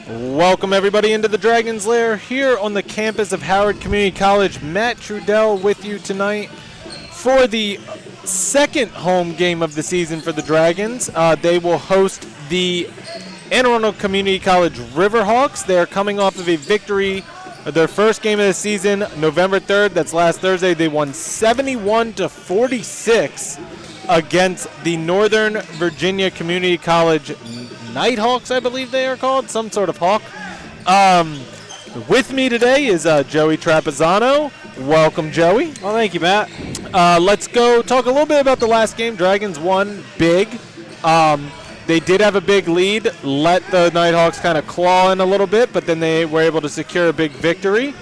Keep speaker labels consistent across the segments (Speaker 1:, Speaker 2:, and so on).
Speaker 1: Welcome everybody into the Dragon's Lair here on the campus of Howard Community College. Matt Trudell with you tonight for the second home game of the season for the Dragons. They will host the Anne Arundel Community College Riverhawks. They are coming off of a victory, their first game of the season, November 3rd. That's last Thursday. They won 71-46 against the Northern Virginia Community College Nighthawks, I believe they are called, some sort of hawk. With me today is Joey Trapezzano. Welcome, Joey.
Speaker 2: Well, thank you, Matt.
Speaker 1: Let's go talk a little bit about the last game. Dragons won big. They did have a big lead, let the Nighthawks kind of claw in a little bit, but then they were able to secure a big victory.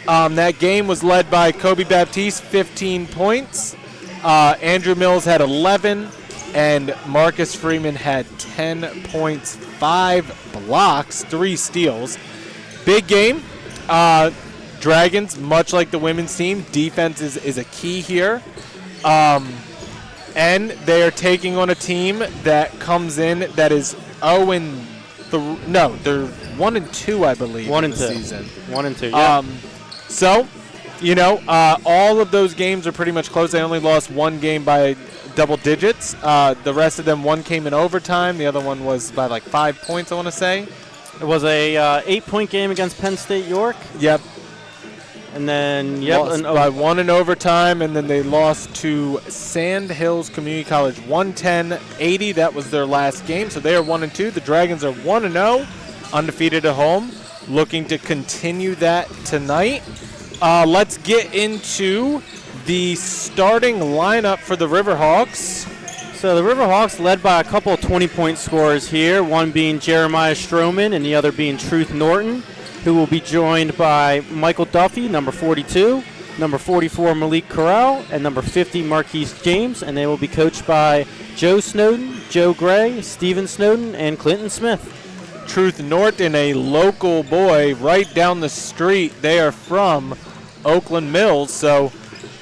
Speaker 1: That game was led by Kobe Baptiste, 15 points. Andrew Mills had 11. And Marcus Freeman had 10 points, 5 blocks, 3 steals. Big game. Dragons, much like the women's team, defense is a key here. And they are taking on a team that comes in that is 0-3. No, they're 1-2, I believe.
Speaker 2: 1-2
Speaker 1: season.
Speaker 2: 1-2. Yeah.
Speaker 1: So, all of those games are pretty much close. They only lost one game by double digits. The rest of them, one came in overtime. The other one was by like 5 points, I want to say.
Speaker 2: It was a 8-point game against Penn State York.
Speaker 1: Yep.
Speaker 2: And then,
Speaker 1: lost by one in overtime, and then they lost to Sand Hills Community College 110-80. That was their last game. So they are 1-2. The Dragons are 1-0, undefeated at home, looking to continue that tonight. Let's get into the starting lineup for the Riverhawks.
Speaker 2: So the Riverhawks led by a couple of 20-point scorers here, one being Jeremiah Stroman and the other being Truth Norton, who will be joined by Michael Duffy, number 42, number 44 Malik Corral, and number 50 Marquise James, and they will be coached by Joe Snowden, Joe Gray, Steven Snowden, and Clinton Smith.
Speaker 1: Truth Norton, a local boy right down the street. They are from Oakland Mills, so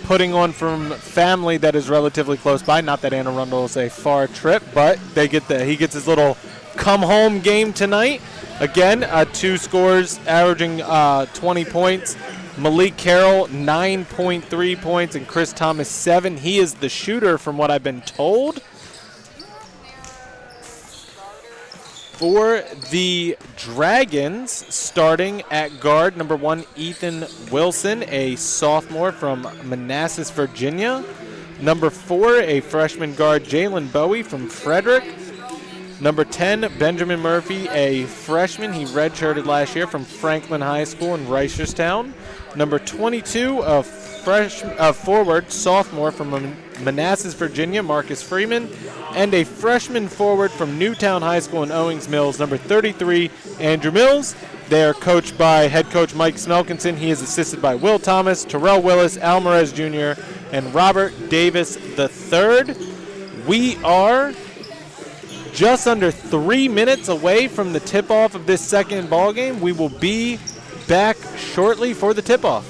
Speaker 1: putting on from family that is relatively close by. Not that Anne Arundel is a far trip, but he gets his little come-home game tonight. Again, 2 scores, averaging 20 points. Malik Carroll, 9.3 points, and Chris Thomas, 7. He is the shooter from what I've been told. For the Dragons, starting at guard, number 1, Ethan Wilson, a sophomore from Manassas, Virginia. Number 4, a freshman guard, Jalen Bowie from Frederick. Number 10, Benjamin Murphy, a freshman. He redshirted last year from Franklin High School in Reisterstown. Number 22, a forward, sophomore from Manassas, Virginia, Marcus Freeman, and a freshman forward from Newtown High School in Owings Mills, number 33, Andrew Mills. They are coached by head coach Mike Smelkinson. He is assisted by Will Thomas, Terrell Willis, Alvarez Jr., and Robert Davis III. We are just under 3 minutes away from the tip-off of this second ball game. We will be back shortly for the tip-off.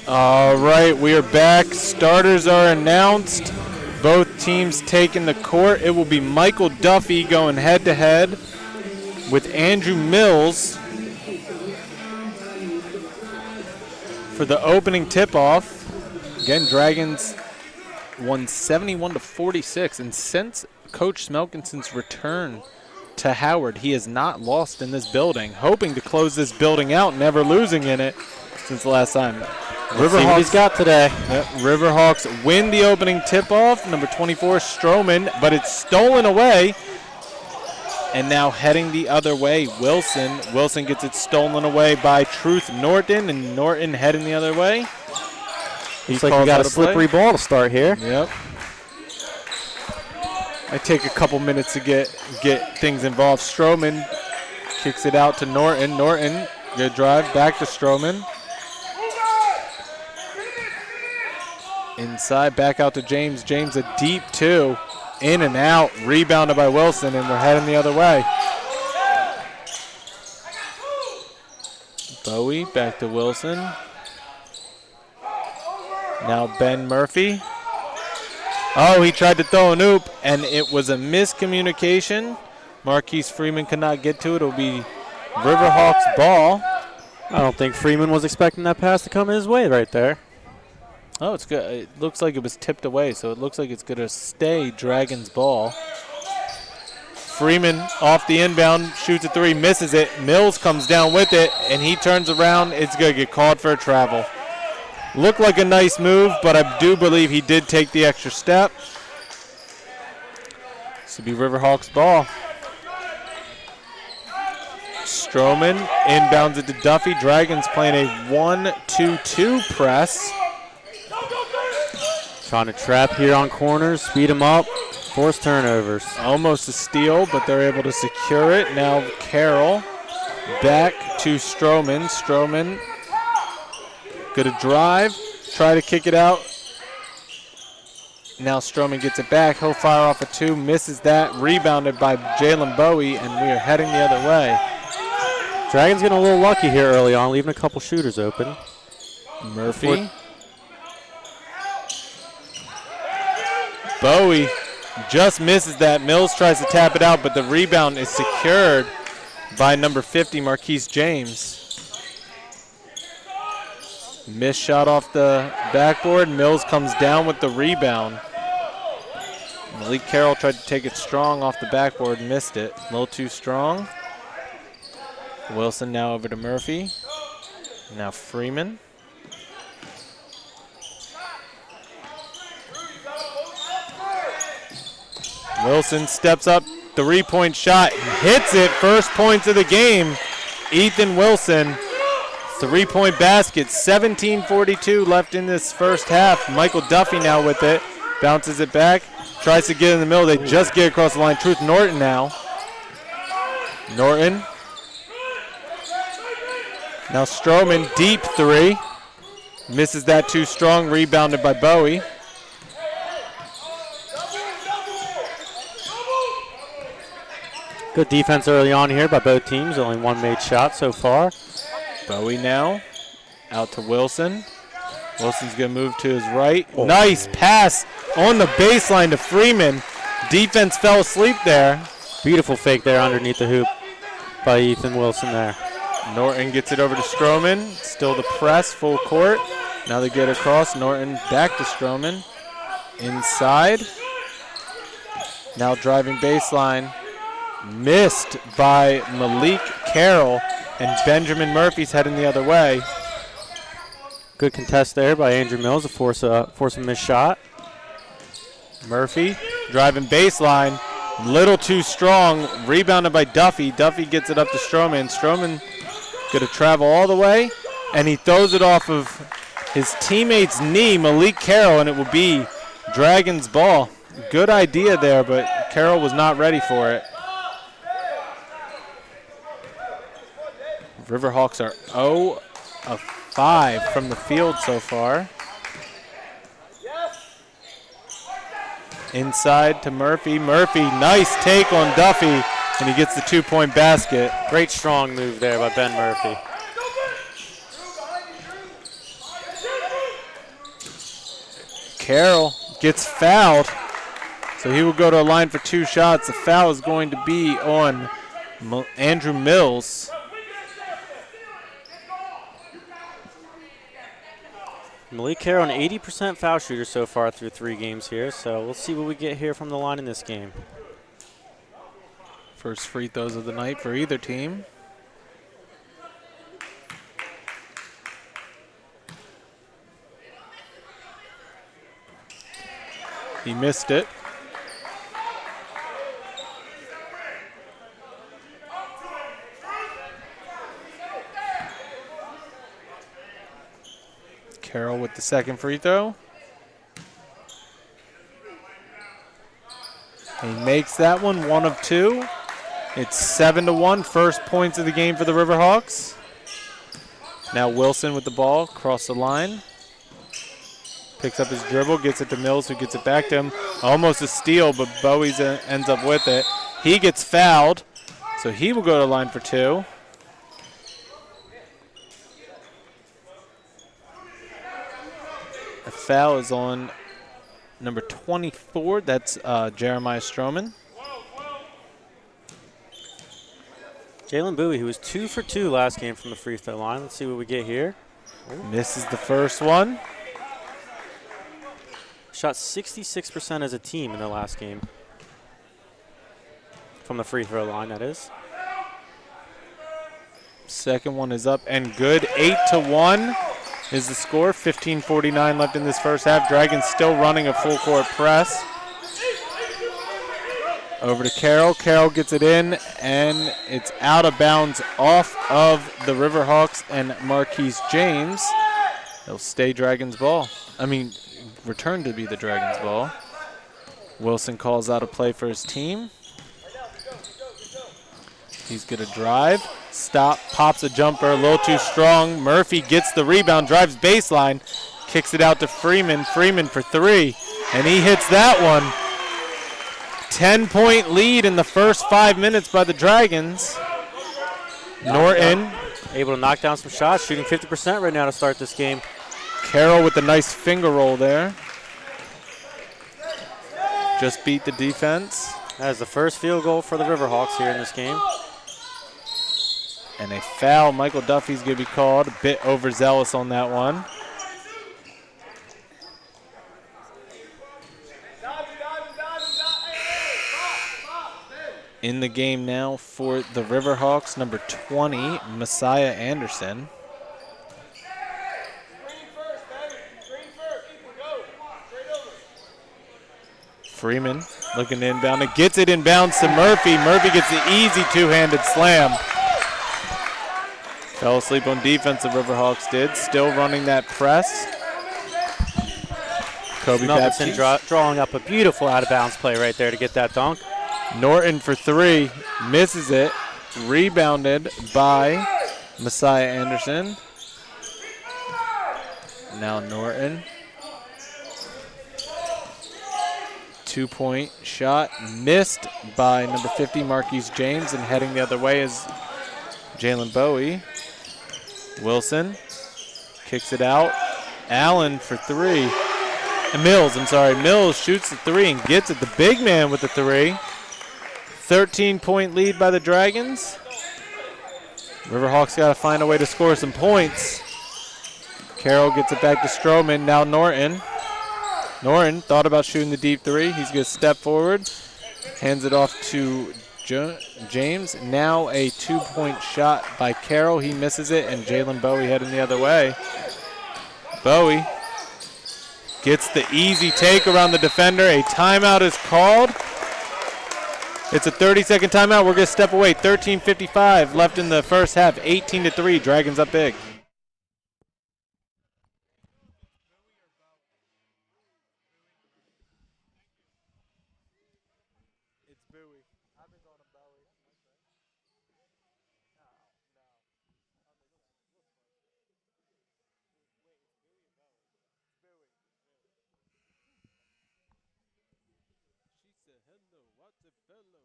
Speaker 1: All right, we are back. Starters are announced. Both teams taking the court. It will be Michael Duffy going head-to-head with Andrew Mills for the opening tip-off. Again, Dragons won 71-46, and since Coach Smelkinson's return to Howard, he has not lost in this building, hoping to close this building out, never losing in it since the last time.
Speaker 2: Riverhawks got today.
Speaker 1: Riverhawks win the opening tip-off. Number 24, Stroman, but it's stolen away. And now heading the other way, Wilson. Wilson gets it stolen away by Truth Norton, and Norton heading the other way.
Speaker 2: Looks like we got a slippery ball to start here.
Speaker 1: Yep. I take a couple minutes to get things involved. Stroman kicks it out to Norton. Norton, good drive, back to Stroman. Inside, back out to James. James a deep two. In and out, rebounded by Wilson, and we're heading the other way. Bowie back to Wilson. Now Ben Murphy. Oh, he tried to throw an oop, and it was a miscommunication. Marquise Freeman could not get to it. It'll be Riverhawks ball.
Speaker 2: I don't think Freeman was expecting that pass to come his way right there.
Speaker 1: Oh, it's good. It looks like it was tipped away, so it looks like it's going to stay Dragons ball. Freeman off the inbound, shoots a three, misses it. Mills comes down with it, and he turns around. It's going to get called for a travel. Looked like a nice move, but I do believe he did take the extra step. This will be Riverhawks ball. Stroman inbounds it to Duffy. Dragons playing a 1-2-2 press.
Speaker 2: Trying to trap here on corners, speed them up, force turnovers.
Speaker 1: Almost a steal, but they're able to secure it. Now Carroll back to Stroman. Stroman gonna drive, try to kick it out. Now Stroman gets it back. He'll fire off a two, misses that. Rebounded by Jalen Bowie, and we are heading the other way.
Speaker 2: Dragons getting a little lucky here early on, leaving a couple shooters open.
Speaker 1: Murphy. Bowie just misses that. Mills tries to tap it out, but the rebound is secured by number 50, Marquise James. Missed shot off the backboard. Mills comes down with the rebound. Malik Carroll tried to take it strong off the backboard, missed it. A little too strong. Wilson now over to Murphy. Now Freeman. Wilson steps up, three-point shot, hits it, first points of the game. Ethan Wilson, three-point basket, 17:42 left in this first half. Michael Duffy now with it, bounces it back, tries to get in the middle. They just get across the line. Truth Norton now. Norton. Now Stroman, deep three. Misses that too strong, rebounded by Bowie.
Speaker 2: Good defense early on here by both teams. Only one made shot so far.
Speaker 1: Bowie now out to Wilson. Wilson's going to move to his right. Oh. Nice pass on the baseline to Freeman. Defense fell asleep there.
Speaker 2: Beautiful fake there underneath the hoop by Ethan Wilson there.
Speaker 1: Norton gets it over to Stroman. Still the press, full court. Now they get across. Norton back to Stroman. Inside. Now driving baseline. Missed by Malik Carroll, and Benjamin Murphy's heading the other way.
Speaker 2: Good contest there by Andrew Mills to force a missed shot.
Speaker 1: Murphy driving baseline, little too strong, rebounded by Duffy. Duffy gets it up to Stroman. Stroman going to travel all the way, and he throws it off of his teammate's knee, Malik Carroll, and it will be Dragons ball. Good idea there, but Carroll was not ready for it. Riverhawks are 0 of 5 from the field so far. Inside to Murphy. Murphy, nice take on Duffy, and he gets the two-point basket.
Speaker 2: Great strong move there by Ben Murphy.
Speaker 1: Carroll gets fouled. So he will go to a line for 2 shots. The foul is going to be on Andrew Mills.
Speaker 2: Malik Carroll, an 80% foul shooter so far through 3 games here, so we'll see what we get here from the line in this game.
Speaker 1: First free throws of the night for either team. He missed it. Carroll with the second free throw. He makes that one, 1 of 2. It's 7-1, first points of the game for the Riverhawks. Now Wilson with the ball, across the line. Picks up his dribble, gets it to Mills, who gets it back to him. Almost a steal, but Bowie ends up with it. He gets fouled, so he will go to the line for 2. The foul is on number 24. That's Jeremiah Stroman.
Speaker 2: Jalen Bowie, who was 2 for 2 last game from the free throw line. Let's see what we get here.
Speaker 1: Misses the first one.
Speaker 2: Shot 66% as a team in the last game. From the free throw line, that is.
Speaker 1: Second one is up and good. 8-1 is the score. 15:49 left in this first half. Dragons still running a full court press. Over to Carroll. Carroll gets it in, and it's out of bounds off of the Riverhawks and Marquise James. It'll stay Dragons ball. Return to be the Dragons ball. Wilson calls out a play for his team. He's going to drive. Stop, pops a jumper, a little too strong. Murphy gets the rebound, drives baseline, kicks it out to Freeman. Freeman for 3, and he hits that one. 10-point lead in the first 5 minutes by the Dragons. Norton
Speaker 2: able to knock down some shots, shooting 50% right now to start this game.
Speaker 1: Carroll with a nice finger roll there. Just beat the defense.
Speaker 2: That is the first field goal for the Riverhawks here in this game.
Speaker 1: And a foul. Michael Duffy's going to be called. A bit overzealous on that one. In the game now for the Riverhawks, number 20, Messiah Anderson. Freeman looking to inbound. It gets it inbounds to Murphy. Murphy gets the easy 2-handed slam. Fell asleep on defense, the Riverhawks did. Still running that press. Kobe Baptiste
Speaker 2: drawing up a beautiful out-of-bounds play right there to get that dunk.
Speaker 1: Norton for 3, misses it. Rebounded by Messiah Anderson. Now Norton. 2-point shot missed by number 50, Marquise James, and heading the other way is Jalen Bowie. Wilson kicks it out. Allen for 3. Mills shoots the 3 and gets it. The big man with the 3. 13-point lead by the Dragons. Riverhawks got to find a way to score some points. Carroll gets it back to Stroman. Now Norton. Norton thought about shooting the deep 3. He's going to step forward. Hands it off to James. Now a 2-point shot by Carroll. He misses it, and Jalen Bowie heading the other way. Bowie gets the easy take around the defender. A timeout is called. It's a 30-second timeout. We're going to step away. 13:55 left in the first half. 18-3. Dragons up big. It's Bowie. I've been calling him Bowie. She said, hello, what's a fellow?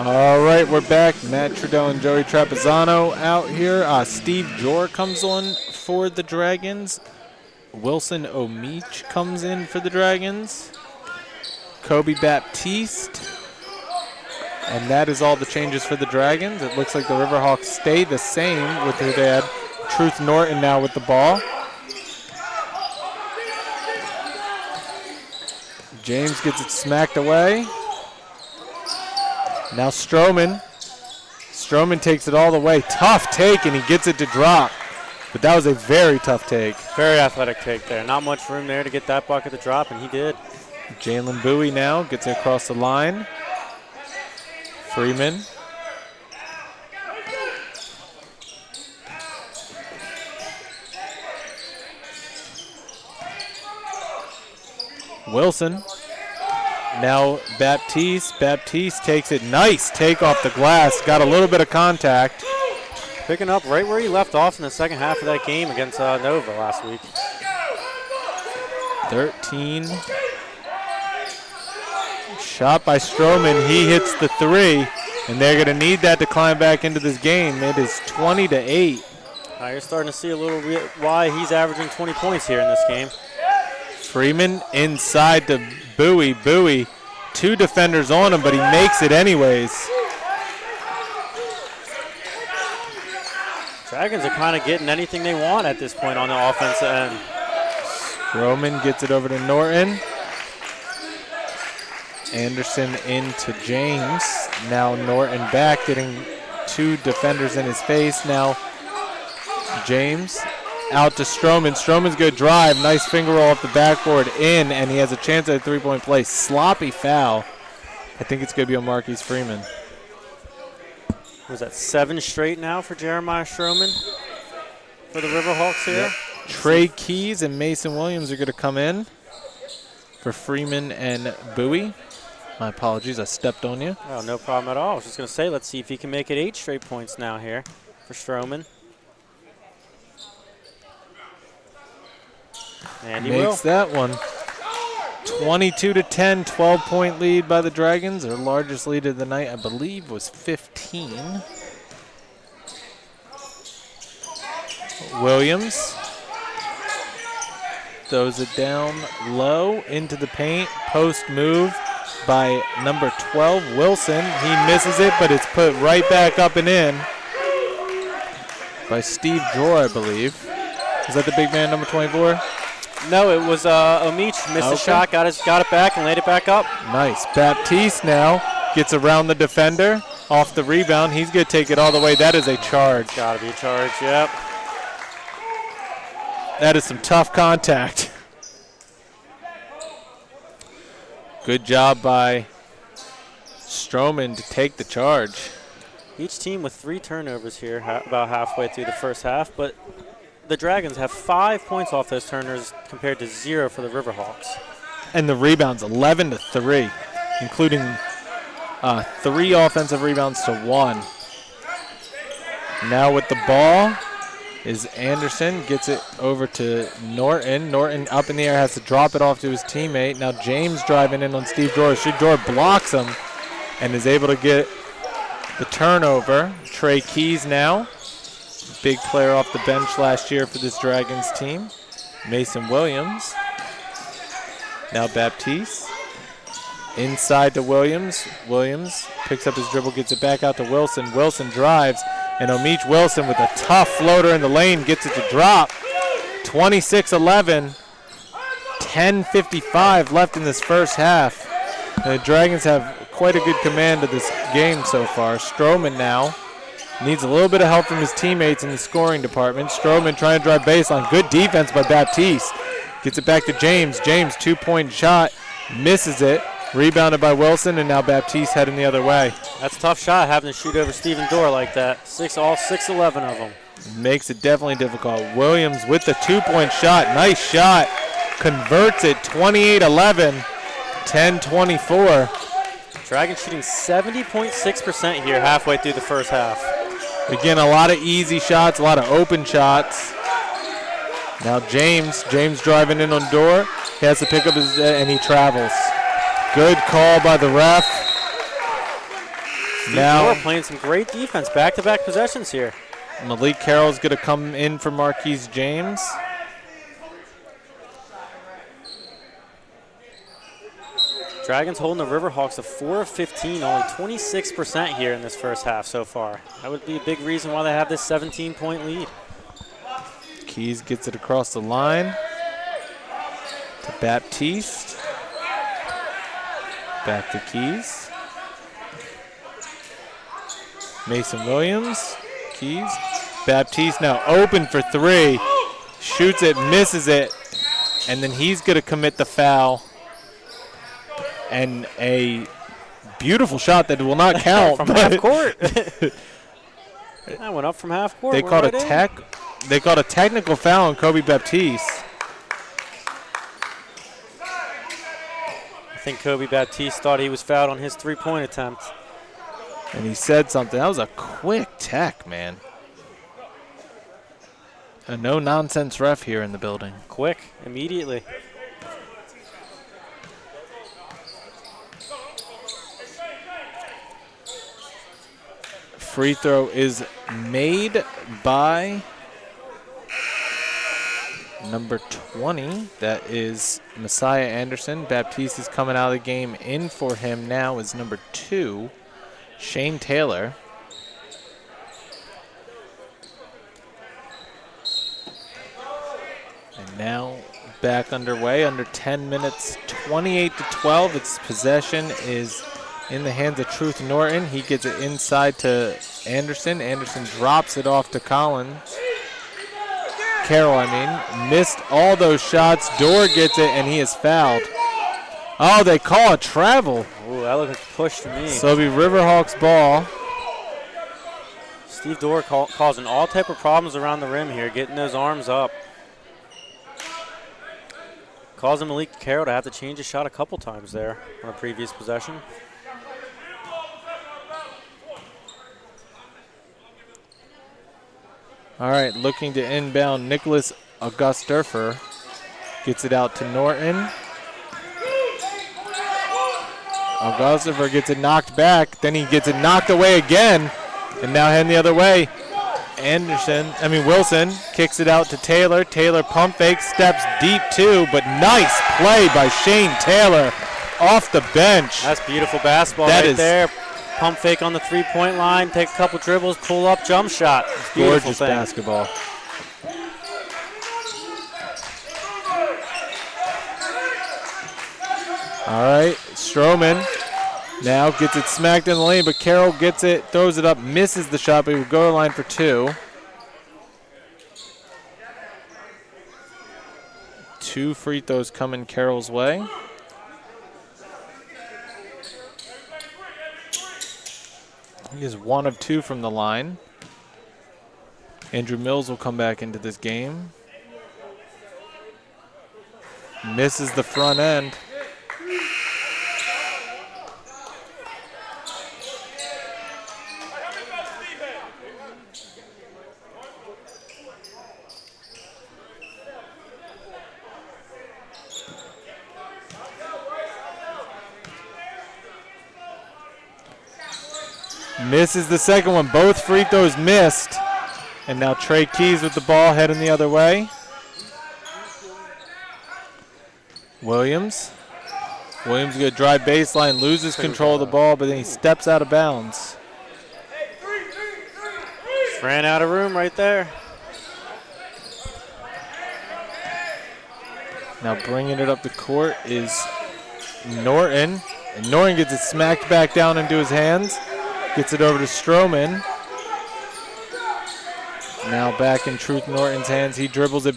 Speaker 1: All right, we're back. Matt Trudell and Joey Trapezzano out here. Steve Jor comes on for the Dragons. Wilson Omich comes in for the Dragons. Kobe Baptiste. And that is all the changes for the Dragons. It looks like the Riverhawks stay the same with who they had. Truth Norton now with the ball. James gets it smacked away. Now Stroman. Stroman takes it all the way. Tough take, and he gets it to drop. But that was a very tough take.
Speaker 2: Very athletic take there. Not much room there to get that bucket to drop, and he did.
Speaker 1: Jalen Bowie now gets it across the line. Freeman. Wilson. Now Baptiste. Baptiste takes it. Nice take off the glass. Got a little bit of contact.
Speaker 2: Picking up right where he left off in the second half of that game against Nova last week.
Speaker 1: 13. Shot by Stroman. He hits the three, and they're going to need that to climb back into this game. It is 20-8.
Speaker 2: You're starting to see a little bit why he's averaging 20 points here in this game.
Speaker 1: Freeman inside to Bowie. Bowie, two defenders on him, but he makes it anyways.
Speaker 2: Dragons are kind of getting anything they want at this point on the offensive end.
Speaker 1: Roman gets it over to Norton. Anderson into James. Now Norton back, getting two defenders in his face. Now James out to Stroman. Stroman's good drive. Nice finger roll off the backboard in, and he has a chance at a three-point play. Sloppy foul. I think it's going to be on Marquise Freeman.
Speaker 2: Was that 7 straight now for Jeremiah Stroman for the Riverhawks here?
Speaker 1: Yep. Trey Keys and Mason Williams are going to come in for Freeman and Bowie. My apologies, I stepped on you.
Speaker 2: Oh, no problem at all. I was just going to say, let's see if he can make it 8 straight points now here for Stroman. And he
Speaker 1: makes that one. 22-10, 12-point lead by the Dragons. Their largest lead of the night, I believe, was 15. Williams throws it down low into the paint. Post move by number 12, Wilson. He misses it, but it's put right back up and in by Steve Jor, I believe. Is that the big man, number 24?
Speaker 2: No, it was Omich missed the shot, got it back, and laid it back up.
Speaker 1: Nice. Baptiste now gets around the defender off the rebound. He's going to take it all the way. That is a charge.
Speaker 2: Got to be a charge, yep.
Speaker 1: That is some tough contact. Good job by Stroman to take the charge.
Speaker 2: Each team with 3 turnovers here about halfway through the first half, but the Dragons have 5 points off those turnovers compared to 0 for the Riverhawks.
Speaker 1: And the rebounds, 11 to 3, including 3 offensive rebounds to 1. Now with the ball is Anderson, gets it over to Norton. Norton up in the air, has to drop it off to his teammate. Now James driving in on Steve Jor. Steve Jor blocks him and is able to get the turnover. Trey Keys now. Big player off the bench last year for this Dragons team. Mason Williams. Now Baptiste. Inside to Williams. Williams picks up his dribble, gets it back out to Wilson. Wilson drives, and Omich Wilson with a tough floater in the lane gets it to drop. 26-11. 10:55 left in this first half. The Dragons have quite a good command of this game so far. Stroman now needs a little bit of help from his teammates in the scoring department. Stroman trying to drive baseline. Good defense by Baptiste. Gets it back to James. James, 2-point shot. Misses it. Rebounded by Wilson, and now Baptiste heading the other way.
Speaker 2: That's a tough shot, having to shoot over Stephen Dorr like that. All 6'11" of them.
Speaker 1: Makes it definitely difficult. Williams with the 2-point shot. Nice shot. Converts it. 28-11. 10-24.
Speaker 2: Dragons shooting 70.6% here halfway through the first half.
Speaker 1: Again, a lot of easy shots, a lot of open shots. Now James driving in on Dorr. He has to pick up his, and he travels. Good call by the ref.
Speaker 2: Steve
Speaker 1: Now-
Speaker 2: Moore playing some great defense. Back-to-back possessions here.
Speaker 1: Malik Carroll's going to come in for Marquise James.
Speaker 2: Dragons holding the Riverhawks to 4 of 15, only 26% here in this first half so far. That would be a big reason why they have this 17-point lead.
Speaker 1: Keys gets it across the line to Baptiste. Back to Keys. Mason Williams. Keys. Baptiste now open for three. Shoots it, misses it, and then he's going to commit the foul. And a beautiful shot that will not count.
Speaker 2: From half court. That went up from half court.
Speaker 1: They called They called a technical foul on Kobe Baptiste.
Speaker 2: I think Kobe Baptiste thought he was fouled on his three-point attempt.
Speaker 1: And he said something. That was a quick tech, man. A no-nonsense ref here in the building.
Speaker 2: Quick, immediately.
Speaker 1: Free throw is made by number 20. That is Messiah Anderson. Baptiste is coming out of the game. In for him now is number 2, Shane Taylor. And now back underway, under 10 minutes, 28-12. Its possession is in the hands of Truth Norton. He gets it inside to Anderson. Anderson drops it off to Carroll, missed all those shots. Dorr gets it, and he is fouled. Oh, they call a travel.
Speaker 2: Ooh, that looked like a push to me.
Speaker 1: So it'll be Riverhawks ball.
Speaker 2: Steve Dorr causing all type of problems around the rim here, getting those arms up. Causing Malik Carroll to have to change his shot a couple times there on a previous possession.
Speaker 1: All right, looking to inbound. Nicholas Augusturfer gets it out to Norton. Augusturfer gets it knocked back. Then he gets it knocked away again. And now heading the other way. Wilson kicks it out to Taylor. Taylor pump fake, steps deep too, but nice play by Shane Taylor off the bench.
Speaker 2: That's beautiful basketball there. Pump fake on the three-point line, take a couple dribbles, pull up, jump shot.
Speaker 1: Gorgeous basketball. All right, Stroman now gets it smacked in the lane, but Carroll gets it, throws it up, misses the shot, but he will go to the line for 2. 2 free throws coming Carroll's way. He is 1 of 2 from the line. Andrew Mills will come back into this game. Misses the front end. Misses the second one. Both free throws missed. And now Trey Keys with the ball heading the other way. Williams going to drive baseline, loses control of the ball, but then he steps out of bounds.
Speaker 2: Just ran out of room right there.
Speaker 1: Now bringing it up the court is Norton. And Norton gets it smacked back down into his hands. Gets it over to Stroman. Now back in Truth Norton's hands. He dribbles it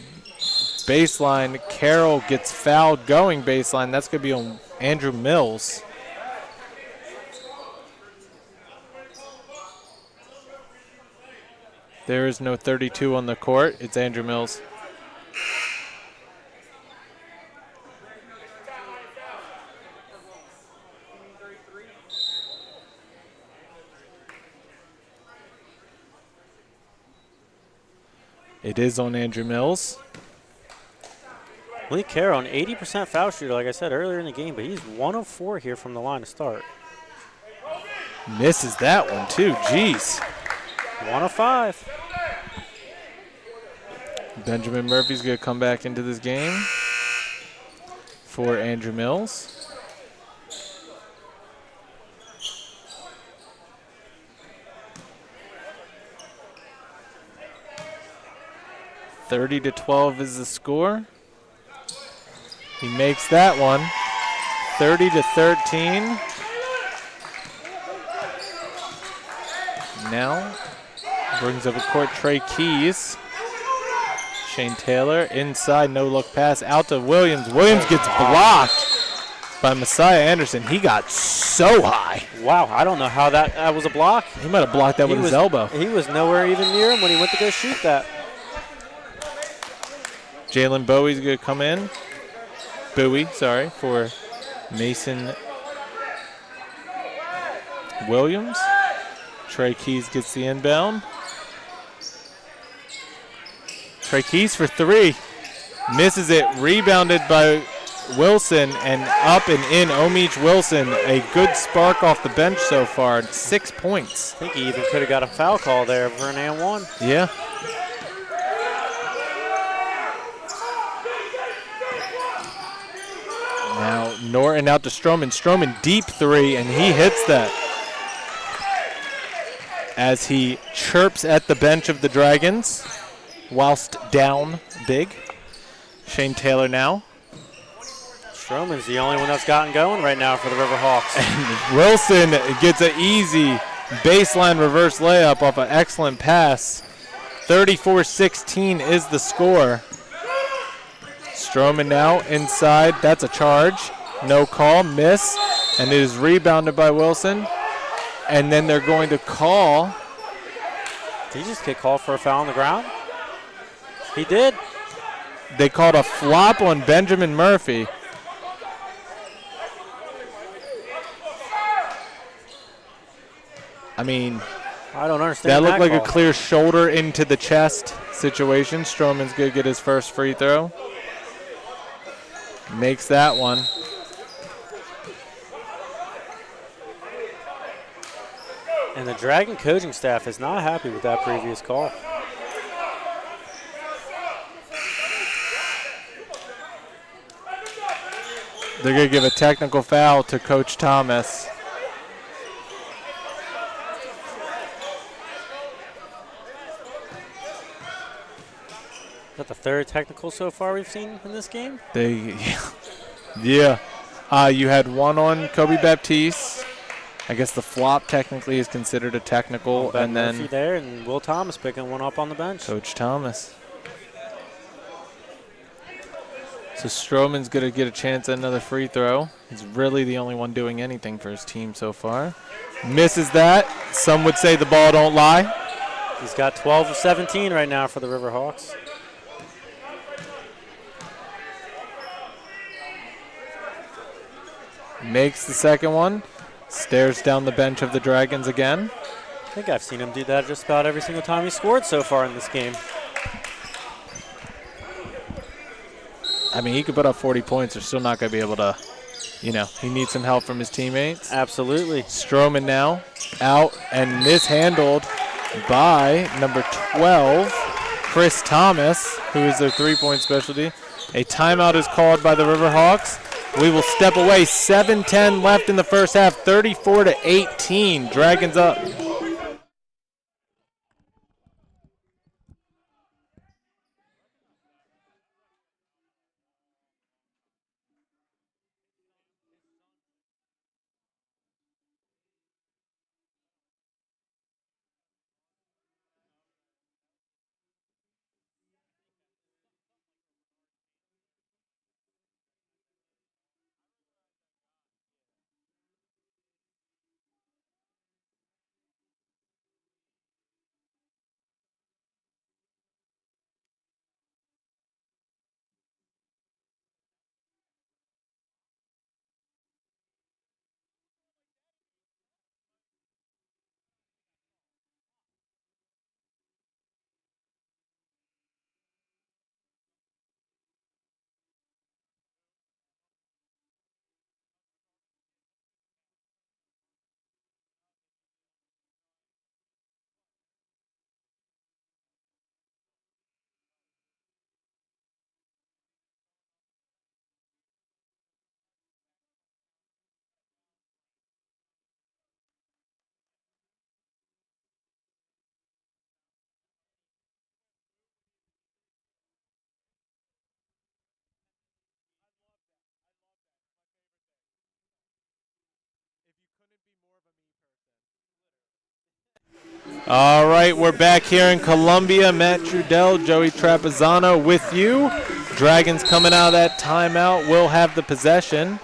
Speaker 1: baseline. Carroll gets fouled going baseline. That's going to be on Andrew Mills. There is no 32 on the court. It's Andrew Mills. It is on Andrew Mills.
Speaker 2: Malik Carroll, an 80% foul shooter, like I said earlier in the game, but he's 1 of 4 here from the line to start.
Speaker 1: Misses that one too. Jeez.
Speaker 2: 1 of 5.
Speaker 1: Benjamin Murphy's going to come back into this game for Andrew Mills. (30-12) is the score. He makes that one. 30-13. Now brings up a court Trey Keys. Shane Taylor inside, no look pass out to Williams. Williams gets blocked by Messiah Anderson. He got so high.
Speaker 2: Wow, I don't know how that was a block.
Speaker 1: He might have blocked that with his elbow.
Speaker 2: He was nowhere even near him when he went to go shoot that.
Speaker 1: Jalen Bowie's going to come in. Bowie, sorry, for Mason Williams. Trey Keys gets the inbound. Trey Keys for 3. Misses it. Rebounded by Wilson and up and in. Omich Wilson, a good spark off the bench so far. 6 points.
Speaker 2: I think he even could have got a foul call there for an and 1.
Speaker 1: Yeah. Now Norton out to Stroman. Stroman deep 3, and he hits that as he chirps at the bench of the Dragons whilst down big. Shane Taylor now.
Speaker 2: Stroman's the only one that's gotten going right now for the Riverhawks.
Speaker 1: And Wilson gets an easy baseline reverse layup off an excellent pass. 34-16 is the score. Stroman now inside. That's a charge. No call. Miss. And it is rebounded by Wilson. And then they're going to call.
Speaker 2: Did he just get called for a foul on the ground? He did.
Speaker 1: They called a flop on Benjamin Murphy. I mean,
Speaker 2: I don't understand
Speaker 1: that looked like
Speaker 2: call.
Speaker 1: a clear shoulder into the chest situation. Stroman's going to get his first free throw. Makes that one.
Speaker 2: And the Dragon coaching staff is not happy with that previous call.
Speaker 1: They're going to give a technical foul to Coach Thomas.
Speaker 2: Is that the third technical so far we've seen in this game?
Speaker 1: Yeah. You had one on Kobe Baptiste. I guess the flop technically is considered a technical.
Speaker 2: Ben
Speaker 1: and then
Speaker 2: Murphy there, and Will Thomas picking one up on the bench.
Speaker 1: Coach Thomas. So Stroman's going to get a chance at another free throw. He's really the only one doing anything for his team so far. Misses that. Some would say the ball don't lie.
Speaker 2: He's got 12 of 17 right now for the Riverhawks.
Speaker 1: Makes the second one. Stares down the bench of the Dragons again.
Speaker 2: I think I've seen him do that just about every single time he scored so far in this game.
Speaker 1: I mean, he could put up 40 points. They're still not going to be able to, he needs some help from his teammates.
Speaker 2: Absolutely.
Speaker 1: Stroman now out and mishandled by number 12, Chris Thomas, who is their three-point specialty. A timeout is called by the Riverhawks. We will step away. 7:10 left in the first half. 34-18. Dragons up. All right, we're back here in Columbia. Matt Trudell, Joey Trapazzano with you. Dragons coming out of that timeout will have the possession.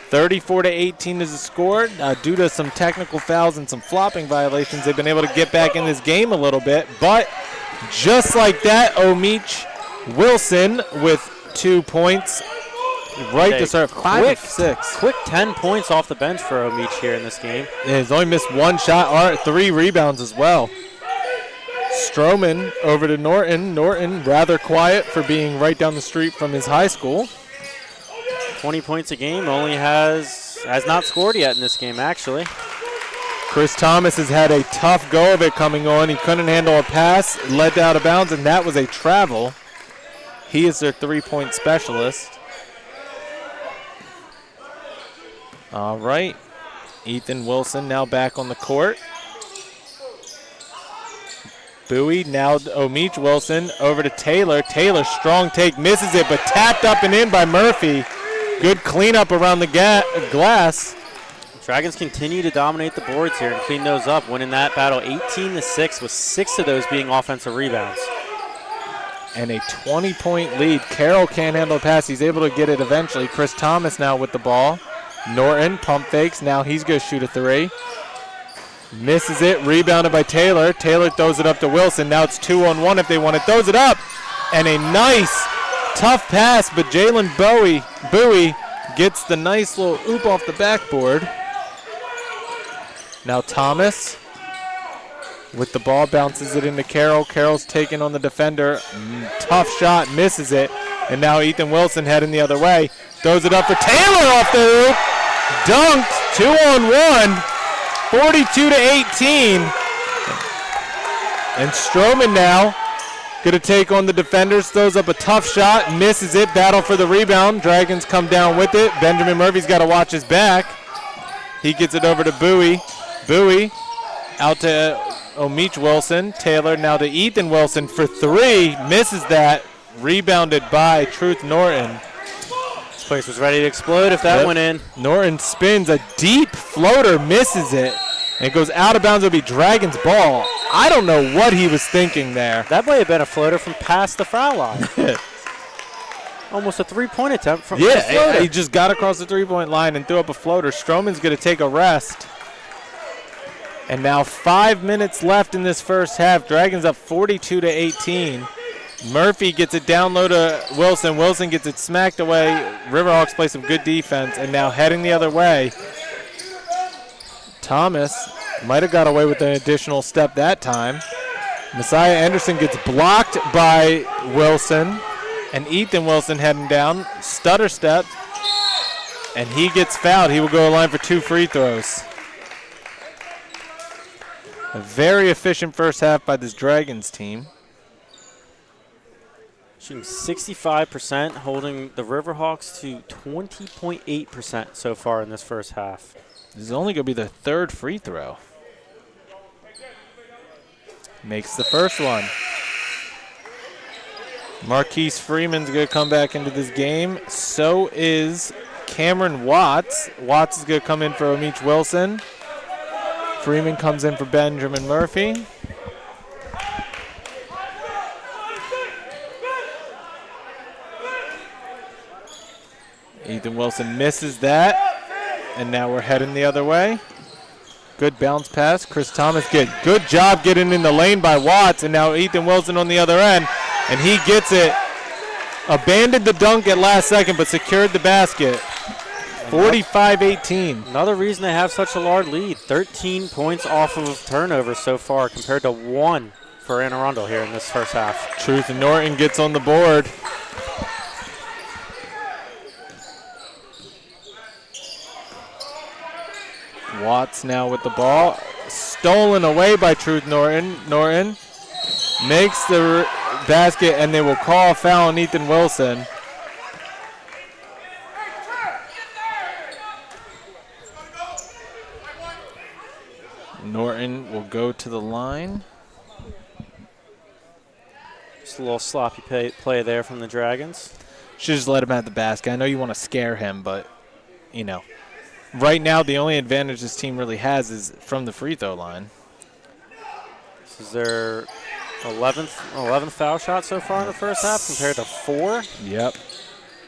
Speaker 1: 34-18 is the score. Due to some technical fouls and some flopping violations, they've been able to get back in this game a little bit. But just like that, Omich Wilson with 2 points right to start. 5 of 6.
Speaker 2: Quick 10 points off the bench for Omich here in this game.
Speaker 1: Yeah, he's only missed 1 shot, 3 rebounds as well. Stroman over to Norton. Norton rather quiet for being right down the street from his high school.
Speaker 2: 20 points a game, only has not scored yet in this game, actually.
Speaker 1: Chris Thomas has had a tough go of it coming on. He couldn't handle a pass, led out of bounds, and that was a travel. He is their 3-point specialist. All right. Ethan Wilson now back on the court. Bowie, now Omich Wilson over to Taylor. Taylor, strong take, misses it, but tapped up and in by Murphy. Good cleanup around the glass.
Speaker 2: Dragons continue to dominate the boards here and clean those up, winning that battle 18-6, with 6 of those being offensive rebounds.
Speaker 1: And a 20-point lead. Carroll can't handle the pass. He's able to get it eventually. Chris Thomas now with the ball. Norton pump fakes. Now he's going to shoot a 3. Misses it. Rebounded by Taylor. Taylor throws it up to Wilson. Now it's 2-on-1 if they want it. Throws it up. And a nice, tough pass, but Jalen Bowie gets the nice little oop off the backboard. Now Thomas with the ball, bounces it into Carroll. Carroll's taking on the defender. Tough shot, misses it. And now Ethan Wilson heading the other way. Throws it up for Taylor off the hoop. Dunked, 2-on-1, 42-18. And Stroman now going to take on the defenders. Throws up a tough shot, misses it. Battle for the rebound. Dragons come down with it. Benjamin Murphy's got to watch his back. He gets it over to Bowie. Bowie out to Omich Wilson. Taylor now to Ethan Wilson for 3. Misses that. Rebounded by Truth Norton.
Speaker 2: This place was ready to explode if that went in.
Speaker 1: Norton spins a deep floater, misses it. And it goes out of bounds. It'll be Dragons ball. I don't know what he was thinking there.
Speaker 2: That might have been a floater from past the foul line. Almost a 3-point attempt from the floater.
Speaker 1: He just got across the 3-point line and threw up a floater. Stroman's going to take a rest. And now 5 minutes left in this first half. Dragons up 42-18. Murphy gets it down low to Wilson. Wilson gets it smacked away. Riverhawks play some good defense. And now heading the other way. Thomas might have got away with an additional step that time. Messiah Anderson gets blocked by Wilson. And Ethan Wilson heading down. Stutter step. And he gets fouled. He will go to the line for 2 free throws. A very efficient first half by this Dragons team.
Speaker 2: Shooting 65%, holding the Riverhawks to 20.8% so far in this first half.
Speaker 1: This is only going to be their 3rd free throw. Makes the first one. Marquise Freeman's going to come back into this game. So is Cameron Watts. Watts is going to come in for Omich Wilson. Freeman comes in for Benjamin Murphy. Ethan Wilson misses that. And now we're heading the other way. Good bounce pass. Chris Thomas, good job getting in the lane by Watts. And now Ethan Wilson on the other end. And he gets it. Abandoned the dunk at last second, but secured the basket. 45-18.
Speaker 2: Another reason they have such a large lead. 13 points off of turnovers so far compared to 1 for Arundel here in this first half.
Speaker 1: Truth Norton gets on the board. Watts now with the ball. Stolen away by Truth Norton. Norton makes the basket, and they will call a foul on Ethan Wilson. Norton will go to the line.
Speaker 2: Just a little sloppy play there from the Dragons.
Speaker 1: Should just let him at the basket. I know you want to scare him, but, you know. Right now, the only advantage this team really has is from the free throw line.
Speaker 2: This is their 11th foul shot so far in the first half compared to 4
Speaker 1: Yep.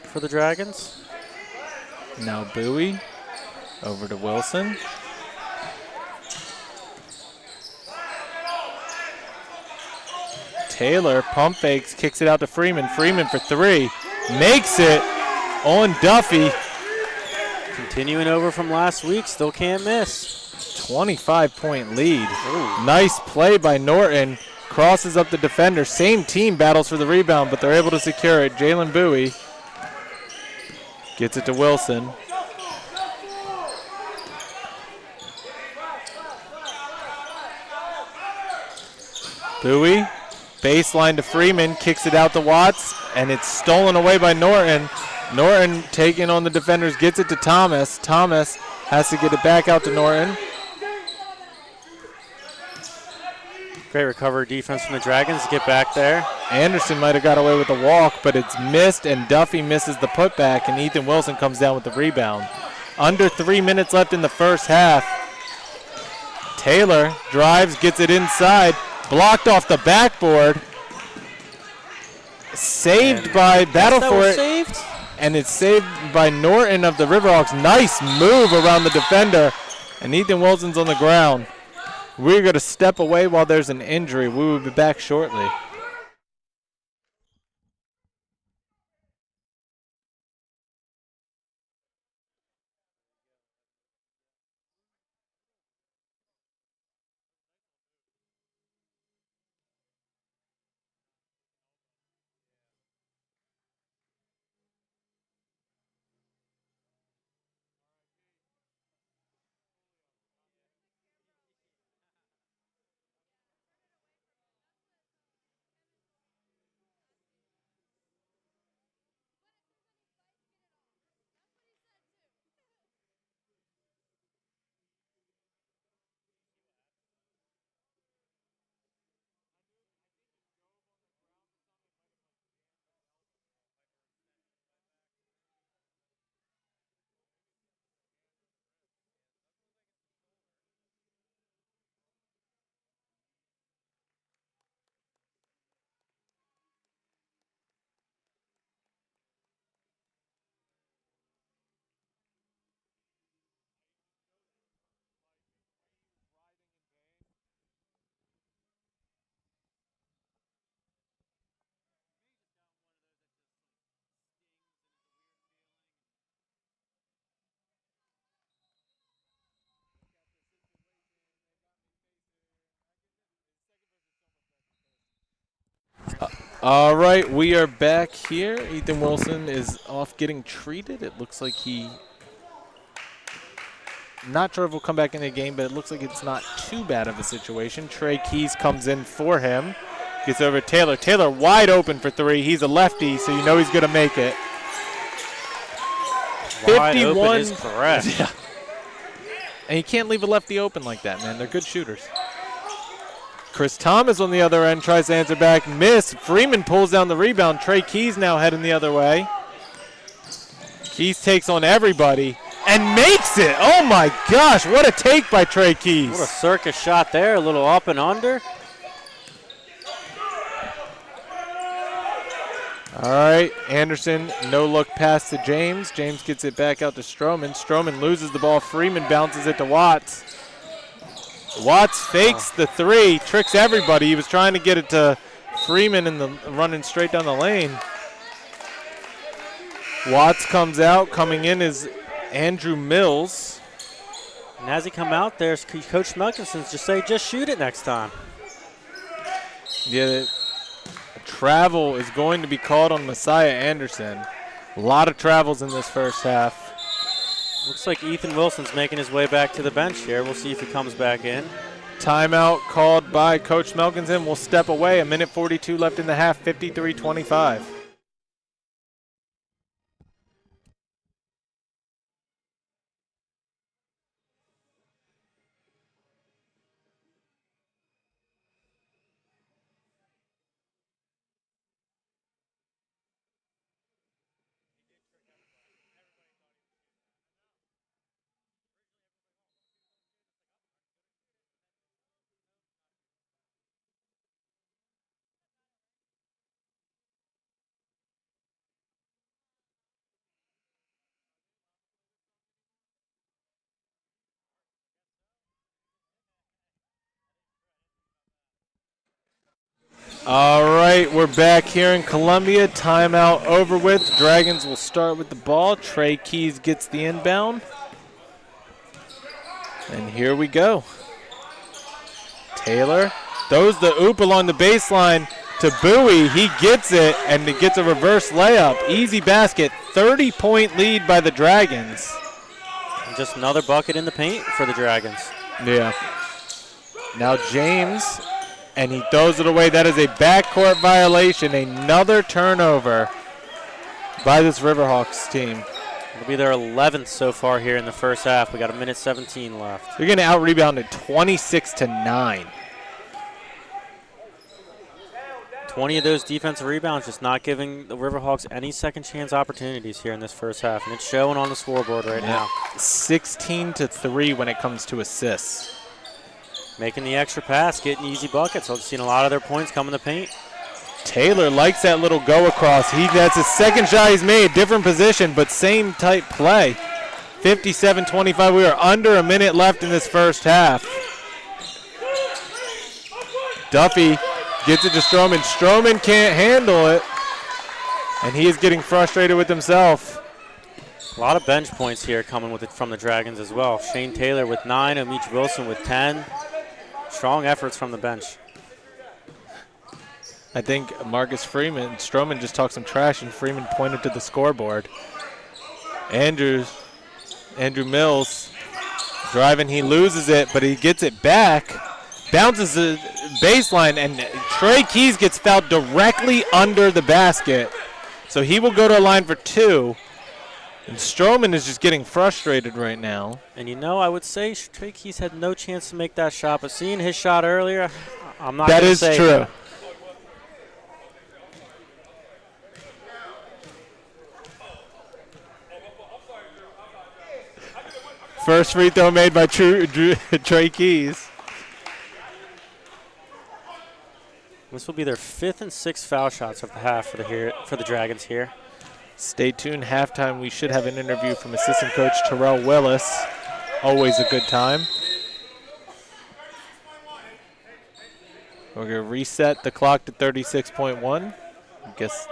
Speaker 2: for the Dragons.
Speaker 1: Now Bowie over to Wilson. Taylor pump fakes, kicks it out to Freeman. Freeman for 3. Makes it on Duffy.
Speaker 2: Continuing over from last week, still can't miss.
Speaker 1: 25-point lead.
Speaker 2: Ooh.
Speaker 1: Nice play by Norton. Crosses up the defender. Same team battles for the rebound, but they're able to secure it. Jalen Bowie gets it to Wilson. Bowie, baseline to Freeman, kicks it out to Watts, and it's stolen away by Norton. Norton taking on the defenders, gets it to Thomas. Thomas has to get it back out to Norton.
Speaker 2: Great recovery defense from the Dragons to get back there.
Speaker 1: Anderson might have got away with the walk, but it's missed, and Duffy misses the putback, and Ethan Wilson comes down with the rebound. Under 3 minutes left in the first half. Taylor drives, gets it inside, blocked off the backboard. Saved by Battle for It.
Speaker 2: Saved?
Speaker 1: And it's saved by Norton of the Riverhawks. Nice move around the defender, and Ethan Wilson's on the ground. We're going to step away while there's an injury. We will be back shortly. All right, we are back here. Ethan Wilson is off getting treated. It looks like not sure if he'll come back in the game, but it looks like it's not too bad of a situation. Trey Keys comes in for him. Gets over to Taylor. Taylor wide open for 3. He's a lefty, so you know he's going to make it.
Speaker 2: Wide
Speaker 1: 51
Speaker 2: open is correct.
Speaker 1: Yeah. And you can't leave a lefty open like that, man. They're good shooters. Chris Thomas on the other end tries to answer back. Miss. Freeman pulls down the rebound. Trey Keys now heading the other way. Keys takes on everybody and makes it. Oh, my gosh. What a take by Trey Keys.
Speaker 2: What a circus shot there. A little up and under.
Speaker 1: All right, Anderson, no-look pass to James. James gets it back out to Stroman. Stroman loses the ball. Freeman bounces it to Watts. Watts fakes the 3, tricks everybody. He was trying to get it to Freeman and running straight down the lane. Watts comes out. Coming in is Andrew Mills.
Speaker 2: And as he come out, there's Coach Melkinson's just say, just shoot it next time.
Speaker 1: Yeah, travel is going to be called on Messiah Anderson. A lot of travels in this first half.
Speaker 2: Looks like Ethan Wilson's making his way back to the bench here. We'll see if he comes back in.
Speaker 1: Timeout called by Coach Melkinson. We'll step away. 1:42 left in the half, 53-25. All right, we're back here in Columbia. Timeout over with. Dragons will start with the ball. Trey Keys gets the inbound. And here we go. Taylor throws the oop along the baseline to Bowie. He gets it, and it gets a reverse layup. Easy basket. 30-point lead by the Dragons.
Speaker 2: And just another bucket in the paint for the Dragons.
Speaker 1: Yeah. Now James, and he throws it away. That is a backcourt violation. Another turnover by this Riverhawks team.
Speaker 2: It'll be their 11th so far here in the first half. We got a minute 17 left.
Speaker 1: They're going to out-rebound it 26-9.
Speaker 2: 20 of those defensive rebounds, just not giving the Riverhawks any second chance opportunities here in this first half, and it's showing on the scoreboard right now.
Speaker 1: 16-3 when it comes to assists.
Speaker 2: Making the extra pass, getting easy buckets. I've seen a lot of their points come in the paint.
Speaker 1: Taylor likes that little go across. That's his second shot he's made, different position, but same type play. 57-25. We are under a minute left in this first half. Duffy gets it to Stroman. Stroman can't handle it, and he is getting frustrated with himself.
Speaker 2: A lot of bench points here coming from the Dragons as well. Shane Taylor with 9, Amich Wilson with 10. Strong efforts from the bench.
Speaker 1: I think Stroman just talked some trash, and Freeman pointed to the scoreboard. Andrew Mills driving, he loses it, but he gets it back. Bounces the baseline, and Trey Keys gets fouled directly under the basket. So he will go to a line for 2. And Stroman is just getting frustrated right now.
Speaker 2: And I would say Trey Keys had no chance to make that shot, but seeing his shot earlier, I'm not going to say.
Speaker 1: That is true. First free throw made by Trey Keys.
Speaker 2: This will be their 5th and 6th foul shots of the half for the Dragons here.
Speaker 1: Stay tuned. Halftime, we should have an interview from assistant coach Terrell Willis. Always a good time. We're going to reset the clock to 36.1. I guess.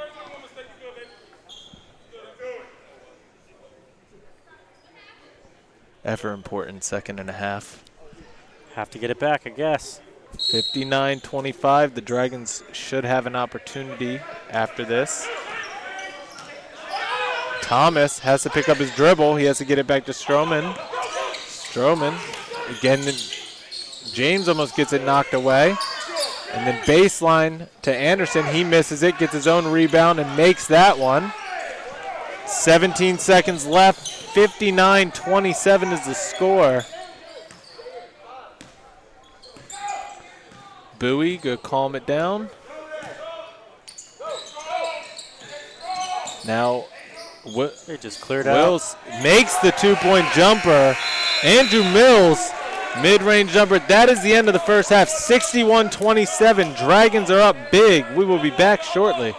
Speaker 1: Ever important second and a half.
Speaker 2: Have to get it back, I guess.
Speaker 1: 59-25. The Dragons should have an opportunity after this. Thomas has to pick up his dribble. He has to get it back to Stroman. Stroman, again, James almost gets it knocked away. And then baseline to Anderson. He misses it, gets his own rebound, and makes that one. 17 seconds left. 59-27 is the score. Bowie, go calm it down. Now,
Speaker 2: they just cleared out.
Speaker 1: Wills makes the 2-point jumper. Andrew Mills, mid-range jumper. That is the end of the first half. 61-27. Dragons are up big. We will be back shortly.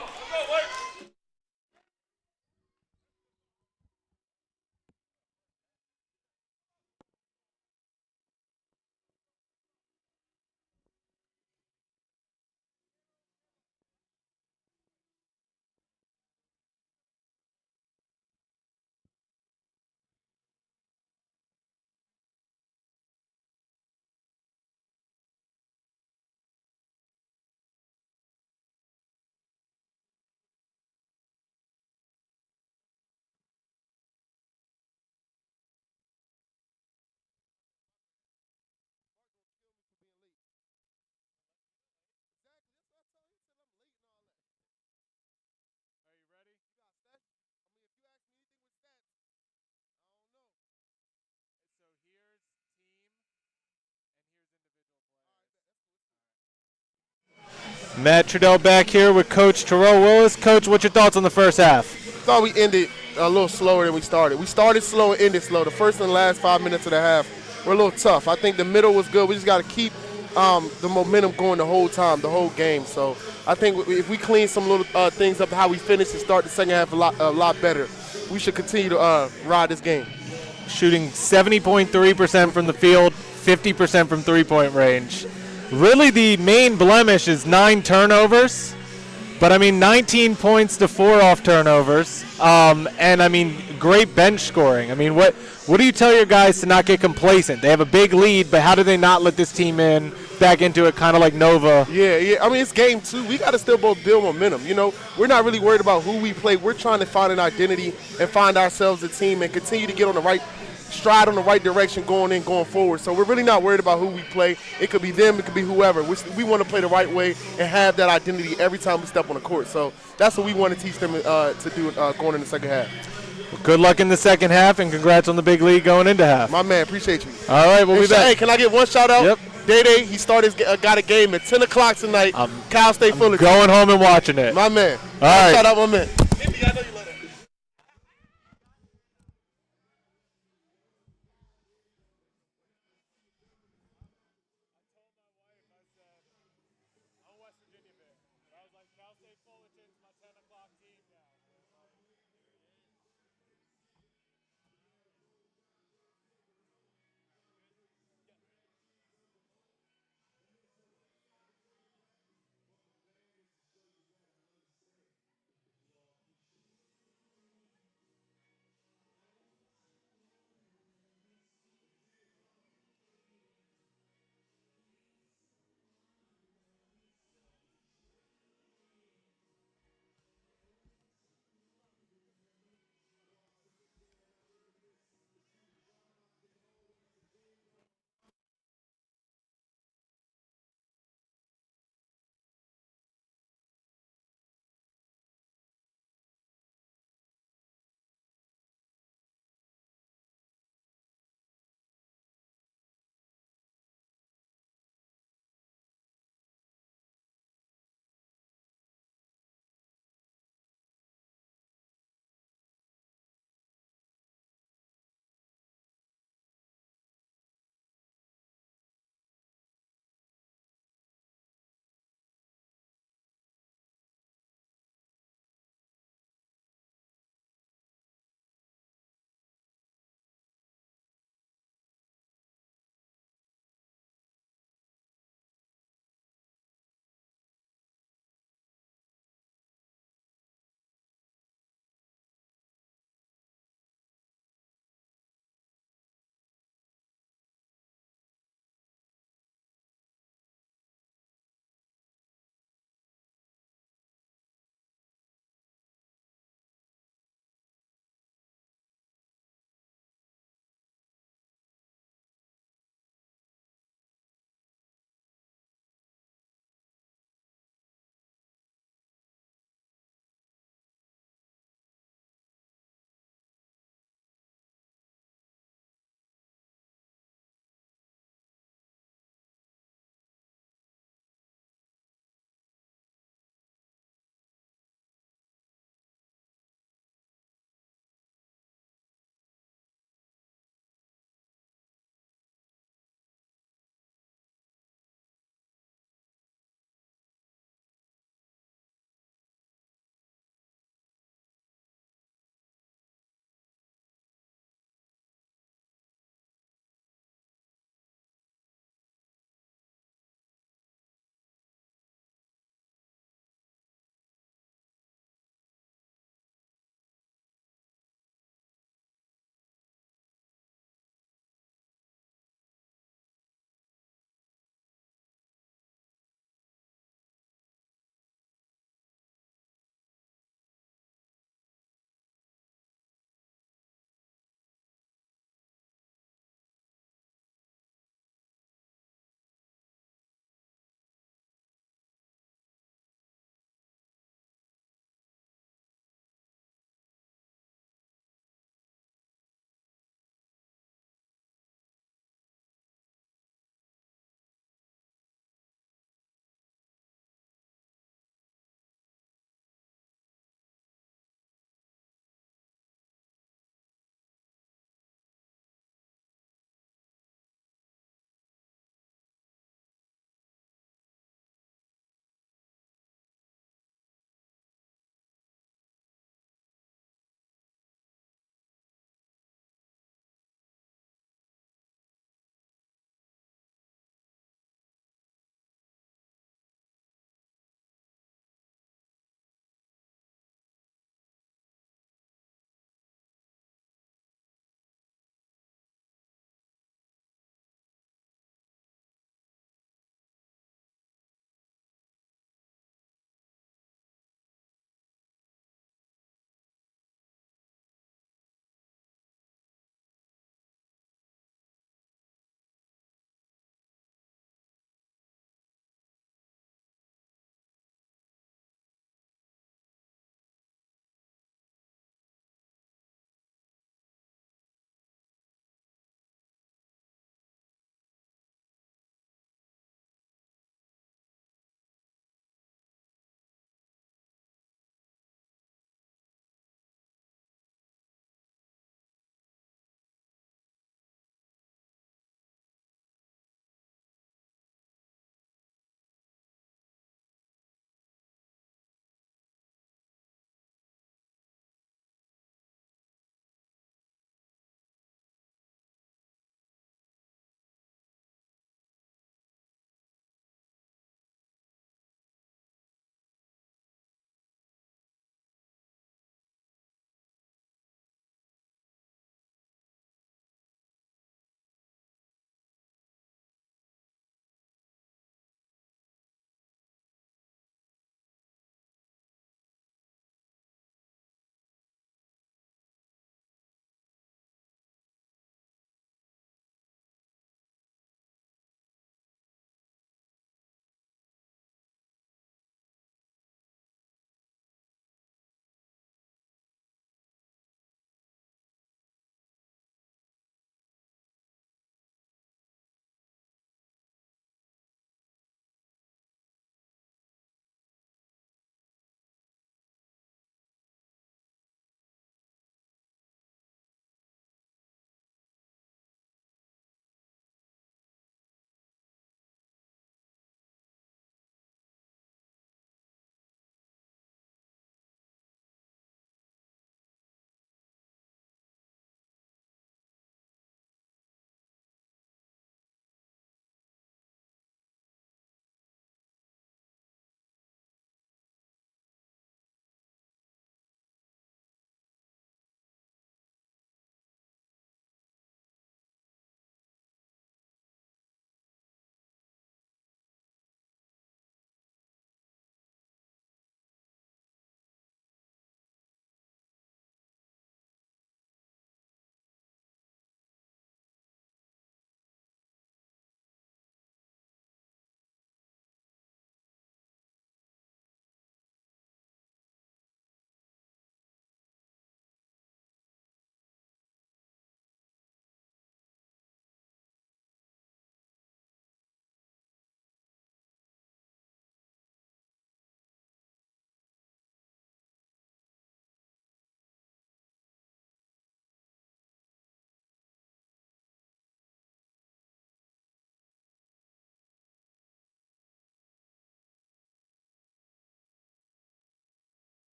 Speaker 1: Matt Trudell back here with Coach Terrell Willis. Coach, what's your thoughts on the first half?
Speaker 3: Thought we ended a little slower than we started. We started slow and ended slow. The first and last 5 minutes of the half were a little tough. I think the middle was good. We just got to keep the momentum going the whole time, the whole game. So I think if we clean some little things up, how we finish and start the second half a lot better, we should continue to ride this game.
Speaker 1: Shooting 70.3% from the field, 50% from three-point range. Really, the main blemish is 9 turnovers. But I mean, 19 points to 4 off turnovers, and I mean, great bench scoring. I mean, what do you tell your guys to not get complacent? They have a big lead, but how do they not let this team in back into it, kind of like Nova?
Speaker 3: Yeah. I mean, it's game 2. We got to still both build momentum. You know, we're not really worried about who we play. We're trying to find an identity and find ourselves a team and continue to get on the right stride on the right direction going forward. So we're really not worried about who we play. It could be them, it could be whoever. We want to play the right way and have that identity every time we step on the court. So that's what we want to teach them to do going in the second half.
Speaker 1: Well, good luck in the second half, and congrats on the big lead going into half.
Speaker 3: My man, appreciate you.
Speaker 1: All right, we'll be back.
Speaker 3: Hey, can I get one shout out?
Speaker 1: Yep.
Speaker 3: Day, he got a game at 10 o'clock tonight. Cal State Fullerton.
Speaker 1: Going home and watching it.
Speaker 3: My man.
Speaker 1: All right.
Speaker 3: Shout out my man. Indy, I know you love that.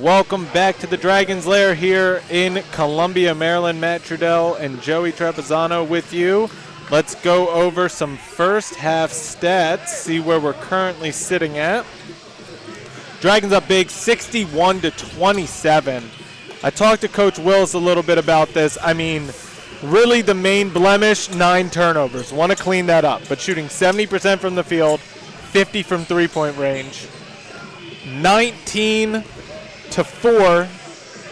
Speaker 1: Welcome back to the Dragon's Lair here in Columbia, Maryland. Matt Trudell and Joey Trepisano with you. Let's go over some first half stats, see where we're currently sitting at. Dragons up big, 61-27. I talked to Coach Willis a little bit about this. I mean, really the main blemish, 9 turnovers. Want to clean that up, but shooting 70% from the field, 50 from three-point range. 19 to 4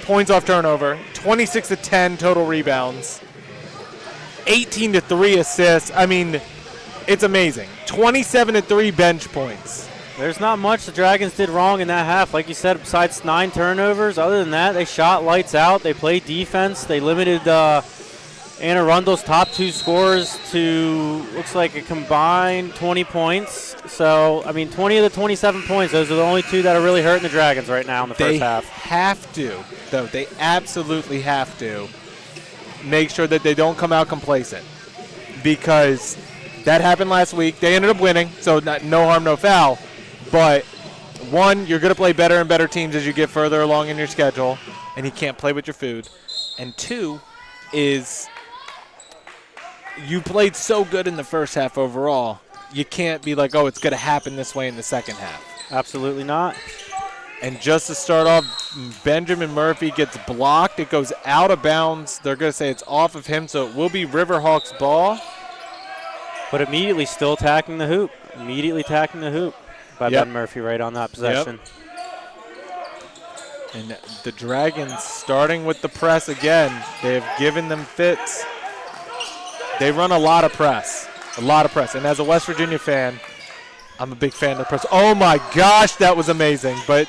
Speaker 1: points off turnover, 26 to 10 total rebounds, 18 to 3 assists. I mean, it's amazing. 27 to 3 bench points.
Speaker 2: There's not much the Dragons did wrong in that half. Like you said, besides 9 turnovers, other than that, they shot lights out. They played defense. They limited Arundel's top 2 scorers to, looks like a combined 20 points. So, I mean, 20 of the 27 points, those are the only 2 that are really hurting the Dragons right now in the first half.
Speaker 1: They have to, though. They absolutely have to make sure that they don't come out complacent, because that happened last week. They ended up winning, so no harm, no foul. But, one, you're going to play better and better teams as you get further along in your schedule, and you can't play with your food. And 2 is you played so good in the first half overall, you can't be like, oh, it's going to happen this way in the second half.
Speaker 2: Absolutely not.
Speaker 1: And just to start off, Benjamin Murphy gets blocked. It goes out of bounds. They're going to say it's off of him, so it will be Riverhawks' ball.
Speaker 2: But immediately still attacking the hoop. Immediately attacking the hoop by Ben Murphy right on that possession.
Speaker 1: Yep. And the Dragons starting with the press again. They have given them fits. They run a lot of press. A lot of press. And as a West Virginia fan, I'm a big fan of the press. Oh, my gosh, that was amazing. But,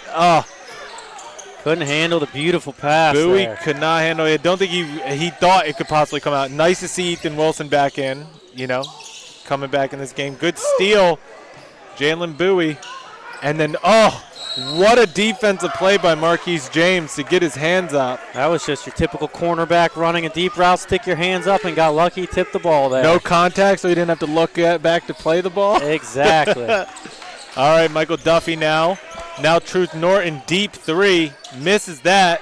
Speaker 2: couldn't handle the beautiful pass
Speaker 1: Bowie
Speaker 2: there.
Speaker 1: could not handle it. I don't think he thought it could possibly come out. Nice to see Ethan Wilson back in, coming back in this game. Good steal, Jalen Bowie. And then, what a defensive play by Marquise James to get his hands up.
Speaker 2: That was just your typical cornerback running a deep route, stick your hands up, and got lucky, tipped the ball there.
Speaker 1: No contact, so he didn't have to look back to play the ball.
Speaker 2: Exactly.
Speaker 1: All right, Michael Duffy now. Now Truth Norton, deep 3, misses that.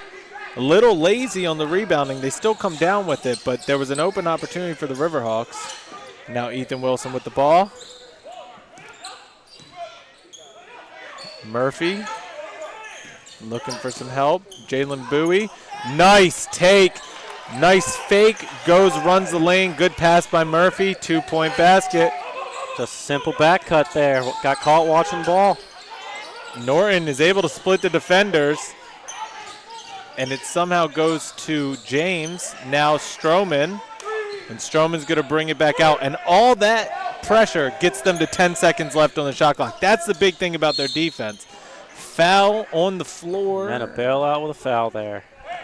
Speaker 1: A little lazy on the rebounding. They still come down with it, but there was an open opportunity for the Riverhawks. Now Ethan Wilson with the ball. Murphy looking for some help. Jalen Bowie. Nice take. Nice fake. Runs the lane. Good pass by Murphy. 2-point basket.
Speaker 2: Just a simple back cut there. Got caught watching ball.
Speaker 1: Norton is able to split the defenders, and it somehow goes to James. Now Stroman. And Stroman's going to bring it back out. And all that pressure gets them to 10 seconds left on the shot clock. That's the big thing about their defense. Foul on the floor.
Speaker 2: And a bailout with a foul there.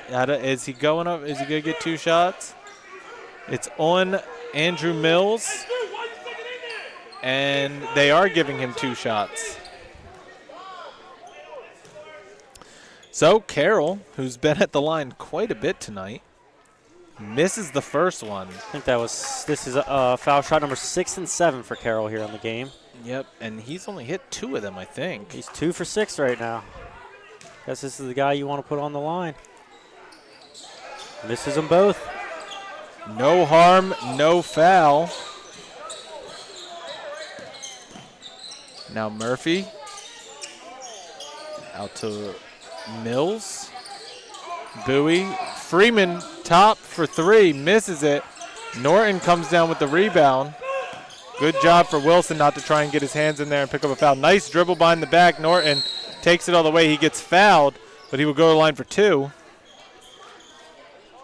Speaker 1: Is he going up? Is he going to get 2 shots? It's on Andrew Mills. And they are giving him 2 shots. So Carroll, who's been at the line quite a bit tonight, misses the first one.
Speaker 2: I think this is a foul shot number 6 and 7 for Carroll here on the game.
Speaker 1: Yep, and he's only hit 2 of them, I think.
Speaker 2: He's 2 for 6 right now. Guess this is the guy you want to put on the line. Misses them both.
Speaker 1: No harm, no foul. Now Murphy out to Mills. Bowie. Freeman top for 3, misses it. Norton comes down with the rebound. Good job for Wilson not to try and get his hands in there and pick up a foul. Nice dribble behind the back. Norton takes it all the way. He gets fouled, but he will go to the line for 2.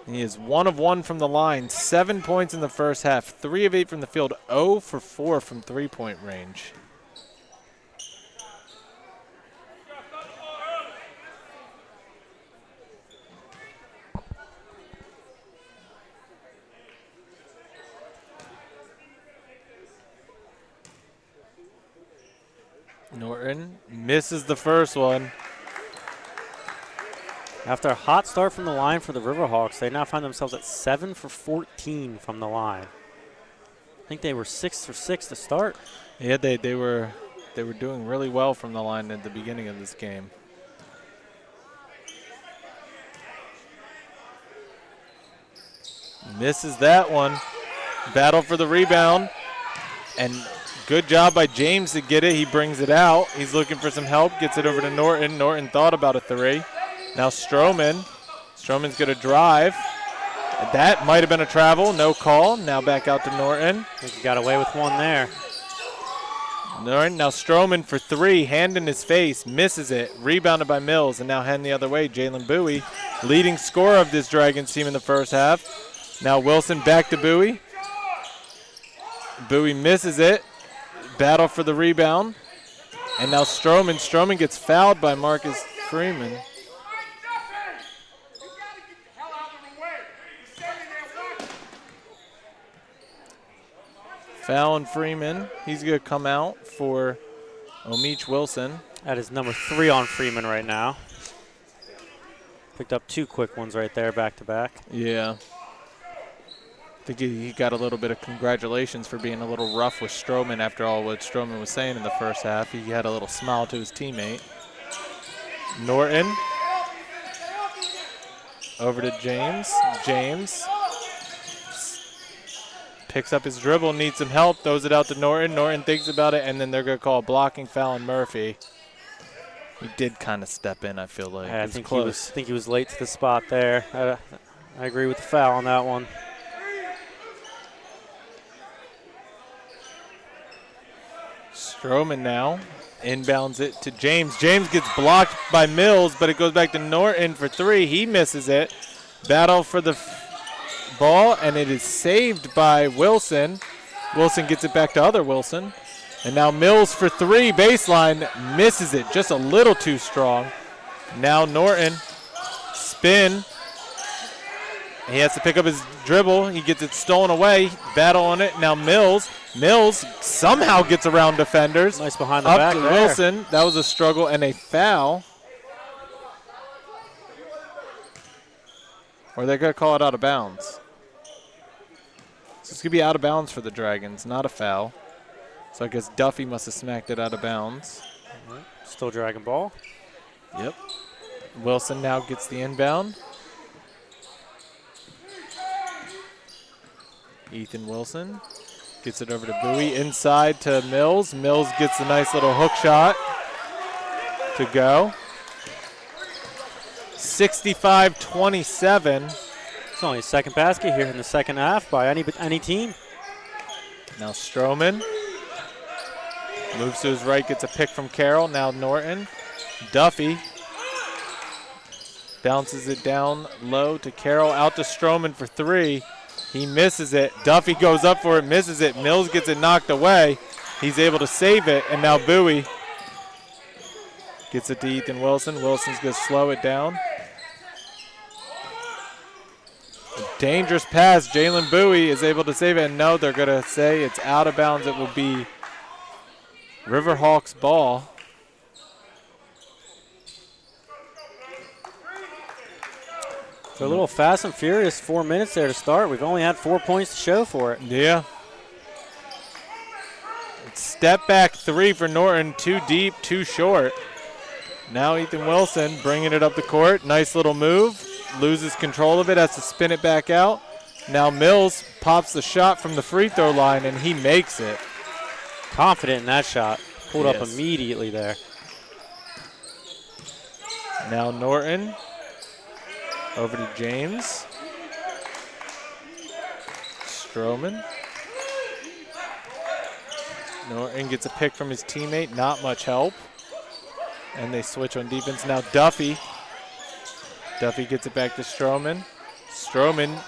Speaker 1: He is 1 of 1 from the line. 7 points in the first half. 3 of 8 from the field. 0 for 4 from three-point range. Norton misses the first one.
Speaker 2: After a hot start from the line for the Riverhawks, they now find themselves at 7 for 14 from the line. I think they were 6 for 6 to start.
Speaker 1: Yeah, they were doing really well from the line at the beginning of this game. Misses that one. Battle for the rebound. And good job by James to get it. He brings it out. He's looking for some help. Gets it over to Norton. Norton thought about a three. Now Stroman. Stroman's going to drive. That might have been a travel. No call. Now back out to Norton.
Speaker 2: I think he got away with one there.
Speaker 1: Norton, now Stroman for three. Hand in his face. Misses it. Rebounded by Mills. And now heading the other way, Jalen Bowie. Leading scorer of this Dragons team in the first half. Now Wilson back to Bowie. Bowie misses it. Battle for the rebound. And now Stroman. Stroman gets fouled by Marcus Freeman. Foul on Freeman. He's going to come out for Omich Wilson.
Speaker 2: That is number 3 on Freeman right now. Picked up 2 quick ones right there, back to back.
Speaker 1: Yeah. I think he got a little bit of congratulations for being a little rough with Stroman after all what Stroman was saying in the first half. He had a little smile to his teammate. Norton. Over to James. James picks up his dribble, needs some help, throws it out to Norton. Norton thinks about it, and then they're going to call a blocking foul on Murphy. He did kind of step in, I feel like.
Speaker 2: Yeah, I think he was late to the spot there. I agree with the foul on that one.
Speaker 1: Stroman now inbounds it to James. James gets blocked by Mills, but it goes back to Norton for three. He misses it. Battle for the ball, and it is saved by Wilson. Wilson gets it back to other Wilson. And now Mills for three, baseline, misses it, just a little too strong. Now Norton, spin. He has to pick up his dribble. He gets it stolen away. Battle on it. Now Mills. Mills somehow gets around defenders.
Speaker 2: Nice behind the
Speaker 1: up
Speaker 2: back
Speaker 1: to
Speaker 2: there.
Speaker 1: Wilson. That was a struggle and a foul. Or they're going to call it out of bounds. So it's going to be out of bounds for the Dragons, not a foul. So I guess Duffy must have smacked it out of bounds.
Speaker 2: Still Dragon Ball.
Speaker 1: Yep. Wilson now gets the inbound. Ethan Wilson gets it over to Bowie. Inside to Mills. Mills gets a nice little hook shot to go. 65-27.
Speaker 2: It's only a second basket here in the second half by any team.
Speaker 1: Now Stroman moves to his right, gets a pick from Carroll. Now Norton. Duffy bounces it down low to Carroll. Out to Stroman for three. He misses it. Duffy goes up for it, misses it. Mills gets it knocked away. He's able to save it, and now Bowie gets it to Ethan Wilson. Wilson's going to slow it down. A dangerous pass. Jalen Bowie is able to save it, and no, they're going to say it's out of bounds. It will be Riverhawks ball.
Speaker 2: So a little fast and furious 4 minutes there to start. We've only had 4 points to show for it.
Speaker 1: Yeah. Step back three for Norton. Too deep, too short. Now Ethan Wilson bringing it up the court. Nice little move. Loses control of it, has to spin it back out. Now Mills pops the shot from the free throw line, and he makes it.
Speaker 2: Confident in that shot. Pulled up
Speaker 1: Yes.
Speaker 2: immediately there.
Speaker 1: Now Norton over to James. Stroman. Norton gets a pick from his teammate. Not much help. And they switch on defense. Now Duffy. Duffy gets it back to Stroman. Stroman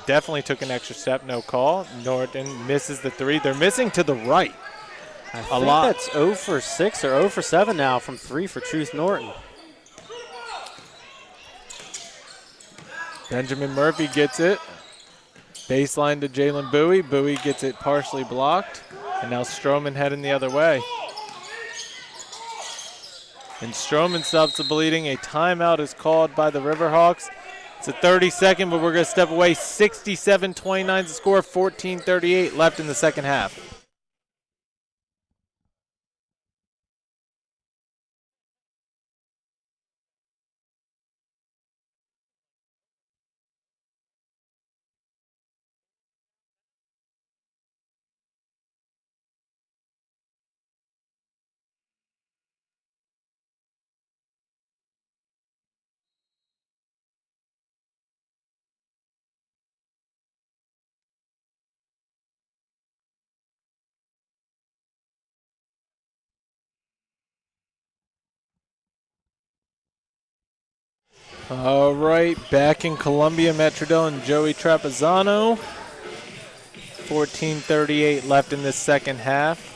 Speaker 1: definitely took an extra step. No call. Norton misses the three. They're missing to the right.
Speaker 2: I think that's 0 for 6 or 0 for 7 now from three for Truth Norton.
Speaker 1: Benjamin Murphy gets it. Baseline to Jalen Bowie. Bowie gets it partially blocked. And now Stroman heading the other way. And Stroman stops the bleeding. A timeout is called by the Riverhawks. It's a 30-second, but we're going to step away. 67-29 is the score. 14:38 left in the second half. All right, back in Columbia, Metrodel and Joey Trapezzano. 14:38 left in this second half.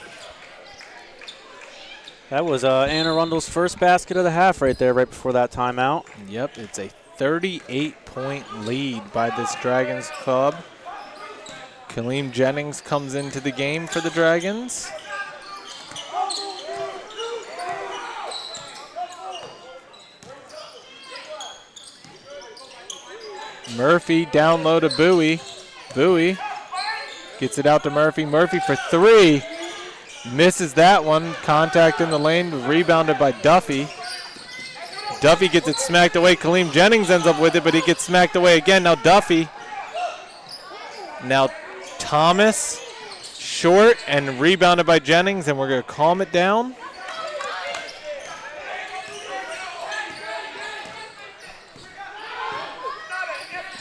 Speaker 2: That was Anna Arundel's first basket of the half right there, right before that timeout.
Speaker 1: Yep, it's a 38-point lead by this Dragons club. Kaleem Jennings comes into the game for the Dragons. Murphy down low to Bowie. Bowie gets it out to Murphy. Murphy for three. Misses that one. Contact in the lane, rebounded by Duffy. Duffy gets it smacked away. Kaleem Jennings ends up with it, but he gets smacked away again. Now Duffy. Now Thomas, short and rebounded by Jennings, and we're going to calm it down.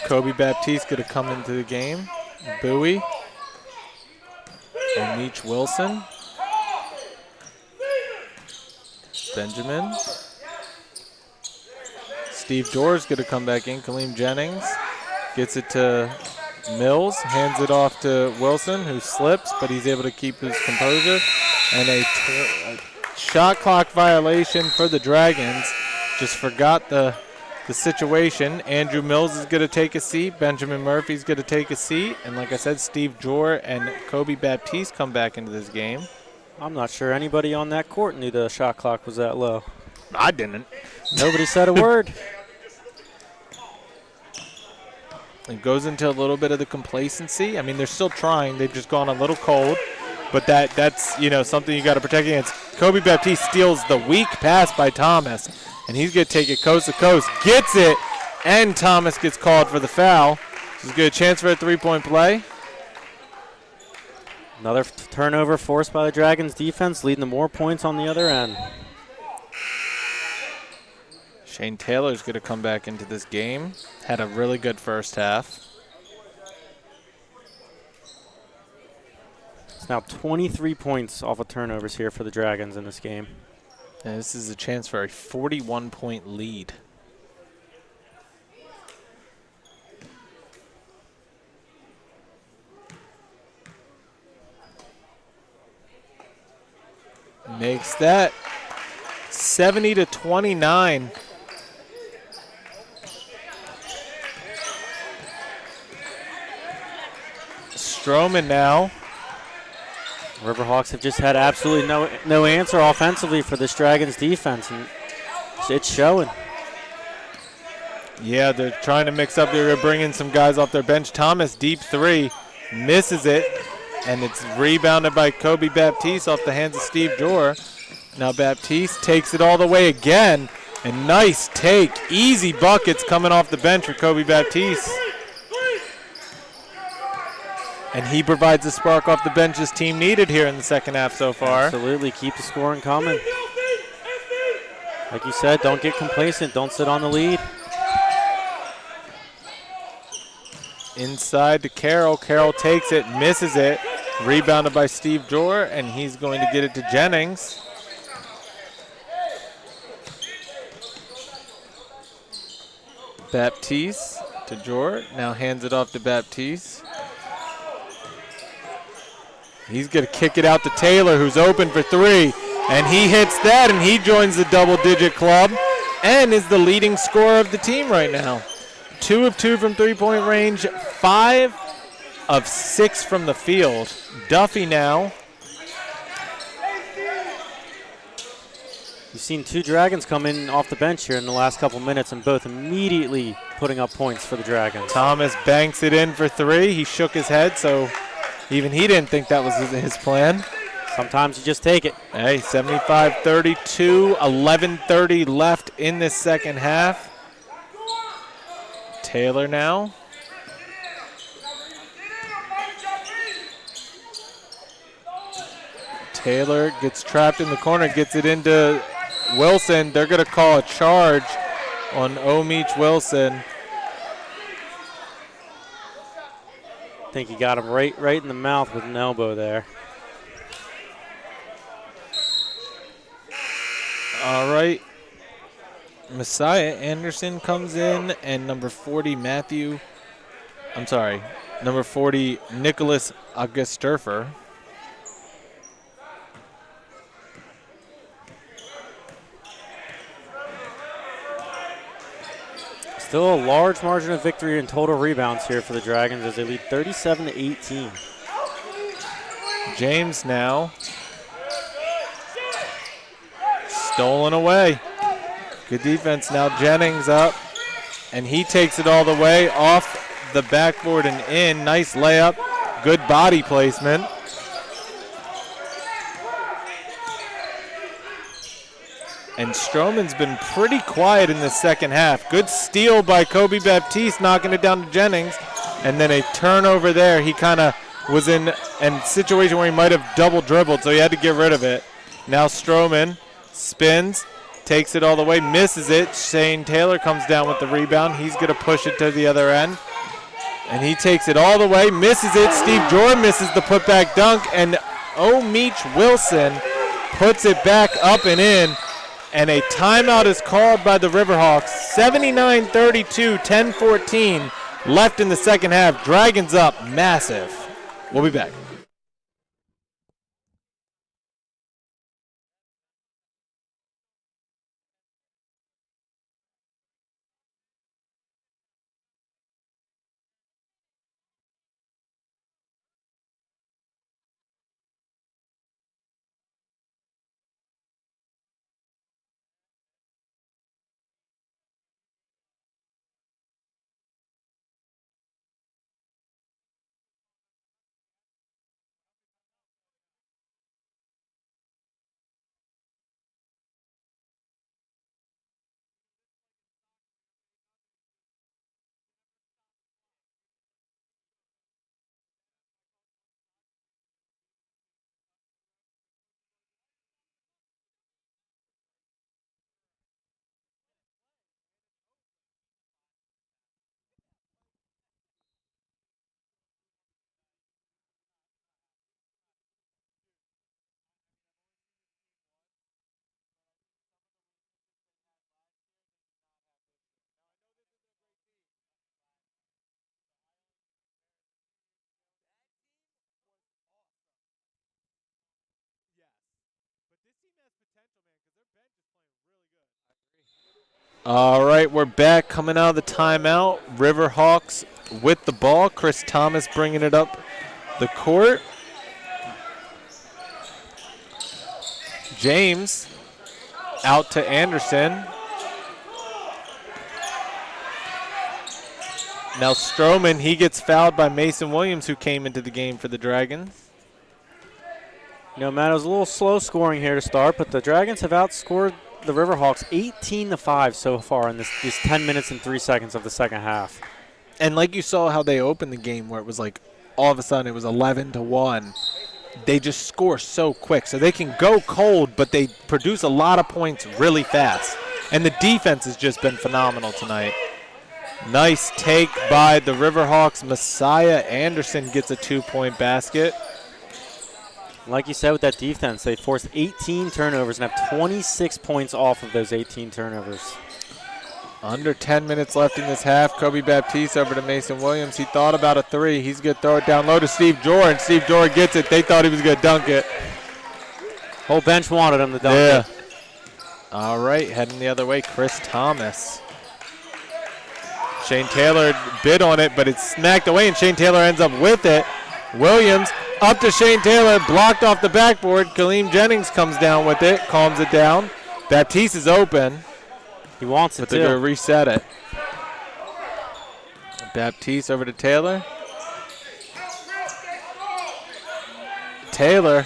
Speaker 1: Kobe Baptiste going to come into the game. Bowie. O'Meach Wilson. Benjamin. Steve Dorr's going to come back in. Kaleem Jennings gets it to Mills, hands it off to Wilson, who slips, but he's able to keep his composure. And a shot clock violation for the Dragons. Just forgot the situation. Andrew Mills is going to take a seat. Benjamin Murphy's going to take a seat. And like I said, Steve Jor and Kobe Baptiste come back into this game.
Speaker 2: I'm not sure anybody on that court knew the shot clock was that low.
Speaker 1: I didn't.
Speaker 2: Nobody said a word.
Speaker 1: It goes into a little bit of the complacency. I mean, they're still trying. They've just gone a little cold. But that's something you got to protect against. Kobe Baptiste steals the weak pass by Thomas, and he's going to take it coast to coast. Gets it, and Thomas gets called for the foul. This is a good chance for a three-point play.
Speaker 2: Another turnover forced by the Dragons defense, leading to more points on the other end.
Speaker 1: Shane Taylor's going to come back into this game. Had a really good first half.
Speaker 2: It's now 23 points off of turnovers here for the Dragons in this game.
Speaker 1: And this is a chance for a 41-point lead. Makes that 70-29. Stroman now.
Speaker 2: Riverhawks have just had absolutely no answer offensively for this Dragons defense, and it's showing.
Speaker 1: Yeah, they're trying to mix up. They're going to bring in some guys off their bench. Thomas, deep three, misses it, and it's rebounded by Kobe Baptiste off the hands of Steve Jor. Now Baptiste takes it all the way again, and nice take. Easy buckets coming off the bench for Kobe Baptiste. And he provides the spark off the bench his team needed here in the second half so far.
Speaker 2: Absolutely, keep the scoring coming. Like you said, don't get complacent, don't sit on the lead.
Speaker 1: Inside to Carroll. Carroll takes it, misses it. Rebounded by Steve Jor, and he's going to get it to Jennings. Baptiste to Jor. Now hands it off to Baptiste. He's going to kick it out to Taylor, who's open for three. And he hits that, and he joins the double-digit club and is the leading scorer of the team right now. 2 of 2 from three-point range, 5 of 6 from the field. Duffy now.
Speaker 2: You've seen two Dragons come in off the bench here in the last couple minutes, and both immediately putting up points for the Dragons.
Speaker 1: Thomas banks it in for three. He shook his head, so even he didn't think that was his plan.
Speaker 2: Sometimes you just take it.
Speaker 1: Hey, 75-32, 11:30 left in this second half. Taylor now. Taylor gets trapped in the corner, gets it into Wilson. They're going to call a charge on O'Meach Wilson.
Speaker 2: I think he got him right in the mouth with an elbow there.
Speaker 1: All right. Messiah Anderson comes in, and number 40, number 40, Nicholas Augusturfer.
Speaker 2: Still a large margin of victory in total rebounds here for the Dragons as they lead 37-18.
Speaker 1: James now. Stolen away. Good defense now. Jennings up, and he takes it all the way off the backboard and in. Nice layup. Good body placement. And Stroman's been pretty quiet in the second half. Good steal by Kobe Baptiste, knocking it down to Jennings. And then a turnover there. He kind of was in a situation where he might have double dribbled, so he had to get rid of it. Now Stroman spins, takes it all the way, misses it. Shane Taylor comes down with the rebound. He's going to push it to the other end. And he takes it all the way, misses it. Steve Jordan misses the putback dunk. And O'Meach Wilson puts it back up and in. And a timeout is called by the Riverhawks. 79-32, 10-14 left in the second half. Dragons up massive. We'll be back. All right, we're back coming out of the timeout. Riverhawks with the ball. Chris Thomas bringing it up the court. James out to Anderson. Now Stroman, he gets fouled by Mason Williams, who came into the game for the Dragons.
Speaker 2: You know, Matt, it was a little slow scoring here to start, but the Dragons have outscored the Riverhawks 18-5 so far in these 10 minutes and 3 seconds of the second half.
Speaker 1: And like you saw how they opened the game, where it was like all of a sudden it was 11-1. They just score so quick, so they can go cold, but they produce a lot of points really fast. And the defense has just been phenomenal tonight. Nice take by the Riverhawks. Messiah Anderson gets a 2-point basket.
Speaker 2: Like you said, with that defense, they forced 18 turnovers and have 26 points off of those 18 turnovers.
Speaker 1: Under 10 minutes left in this half. Kobe Baptiste over to Mason Williams. He thought about a three. He's going to throw it down low to Steve Jordan. Steve Jordan gets it. They thought he was going to dunk it.
Speaker 2: Whole bench wanted him to dunk it.
Speaker 1: All right, heading the other way, Chris Thomas. Shane Taylor bid on it, but it's smacked away, and Shane Taylor ends up with it. Williams up to Shane Taylor, blocked off the backboard. Kaleem Jennings comes down with it, calms it down. Baptiste is open.
Speaker 2: He wants it,
Speaker 1: but they're going to reset it. Baptiste over to Taylor. Taylor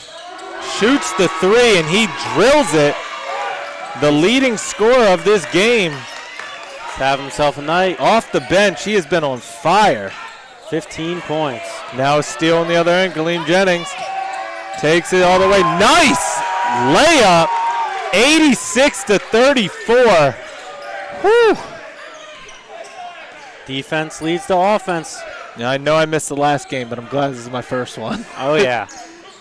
Speaker 1: shoots the three, and he drills it. The leading scorer of this game.
Speaker 2: He's having himself a night.
Speaker 1: Off the bench, he has been on fire.
Speaker 2: 15 points.
Speaker 1: Now a steal on the other end. Kaleem Jennings takes it all the way. Nice layup. 86-34. Whew.
Speaker 2: Defense leads to offense.
Speaker 1: Now, I know I missed the last game, but I'm glad this is my first one.
Speaker 2: Oh, yeah.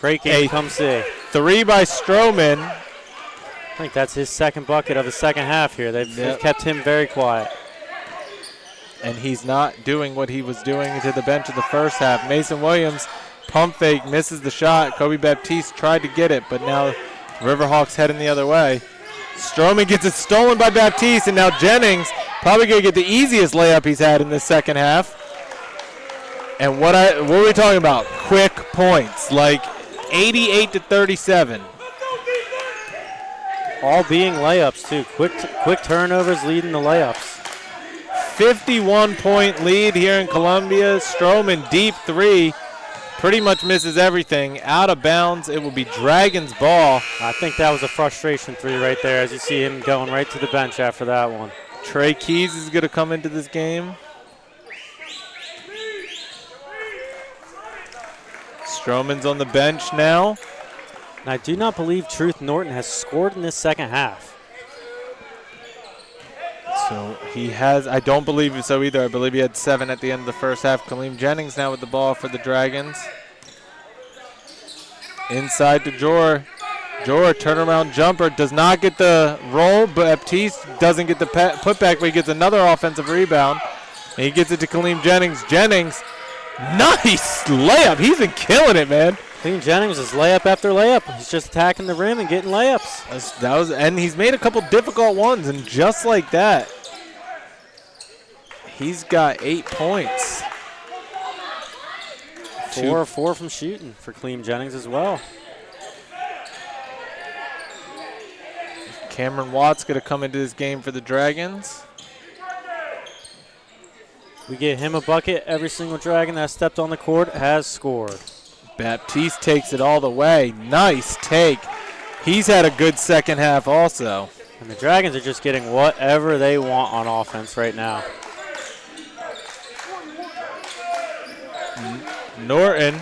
Speaker 2: Great game. Come see.
Speaker 1: Three by Stroman.
Speaker 2: I think that's his second bucket of the second half here. They've kept him very quiet.
Speaker 1: And he's not doing what he was doing to the bench in the first half. Mason Williams, pump fake, misses the shot. Kobe Baptiste tried to get it, but now Riverhawks heading the other way. Stroman gets it stolen by Baptiste, and now Jennings probably going to get the easiest layup he's had in this second half. And what are we talking about? Quick points, like 88-37.
Speaker 2: All being layups, too. Quick turnovers leading the layups.
Speaker 1: 51-point lead here in Columbia. Stroman, deep three. Pretty much misses everything. Out of bounds. It will be Dragons ball.
Speaker 2: I think that was a frustration three right there as you see him going right to the bench after that one.
Speaker 1: Trey Keys is going to come into this game. Stroman's on the bench now.
Speaker 2: And I do not believe Truth Norton has scored in this second half.
Speaker 1: So he has, I don't believe so either. I believe he had 7 at the end of the first half. Kaleem Jennings now with the ball for the Dragons. Inside to Jor. Jor, turnaround jumper, does not get the roll, but Baptiste doesn't get the putback, but he gets another offensive rebound. And he gets it to Kaleem Jennings. Jennings, nice layup. He's been killing it, man.
Speaker 2: Kaleem Jennings is layup after layup. He's just attacking the rim and getting layups.
Speaker 1: And he's made a couple difficult ones, and just like that, he's got 8 points.
Speaker 2: 4 of 4 from shooting for Kaleem Jennings as well.
Speaker 1: Cameron Watts going to come into this game for the Dragons.
Speaker 2: We get him a bucket. Every single Dragon that stepped on the court has scored.
Speaker 1: Baptiste takes it all the way. Nice take. He's had a good second half also.
Speaker 2: And the Dragons are just getting whatever they want on offense right now.
Speaker 1: Norton.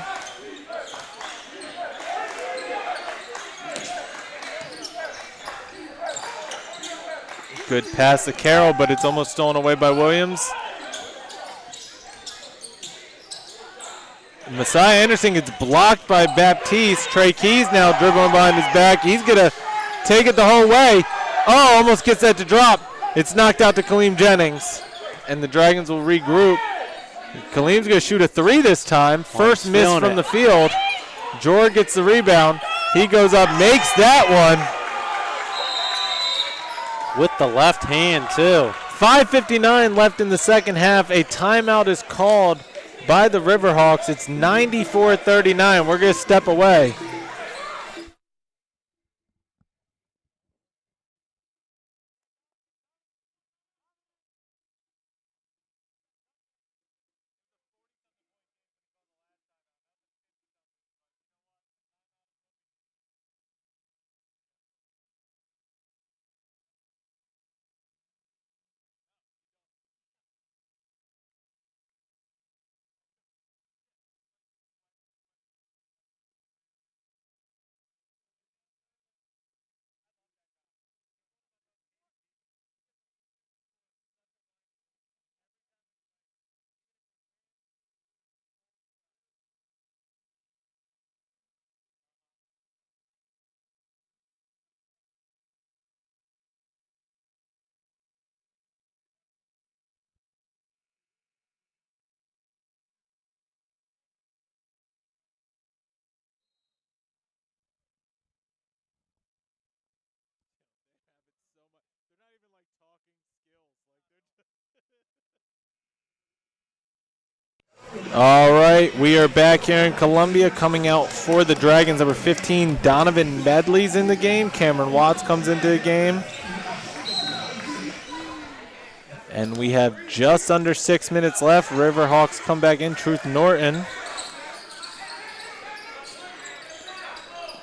Speaker 1: Good pass to Carroll, but it's almost stolen away by Williams. Messiah Anderson gets blocked by Baptiste. Trey Keys now dribbling behind his back. He's going to take it the whole way. Oh, almost gets that to drop. It's knocked out to Kaleem Jennings, and the Dragons will regroup. Kaleem's going to shoot a 3 this time. First miss from the field. Jor gets the rebound. He goes up, makes that one.
Speaker 2: With the left hand, too.
Speaker 1: 5:59 left in the second half. A timeout is called by the Riverhawks. It's 94-39. We're going to step away. All right, we are back here in Columbia. Coming out for the Dragons, number 15, Donovan Medley's in the game. Cameron Watts comes into the game. And we have just under 6 minutes left. Riverhawks come back in. Truth Norton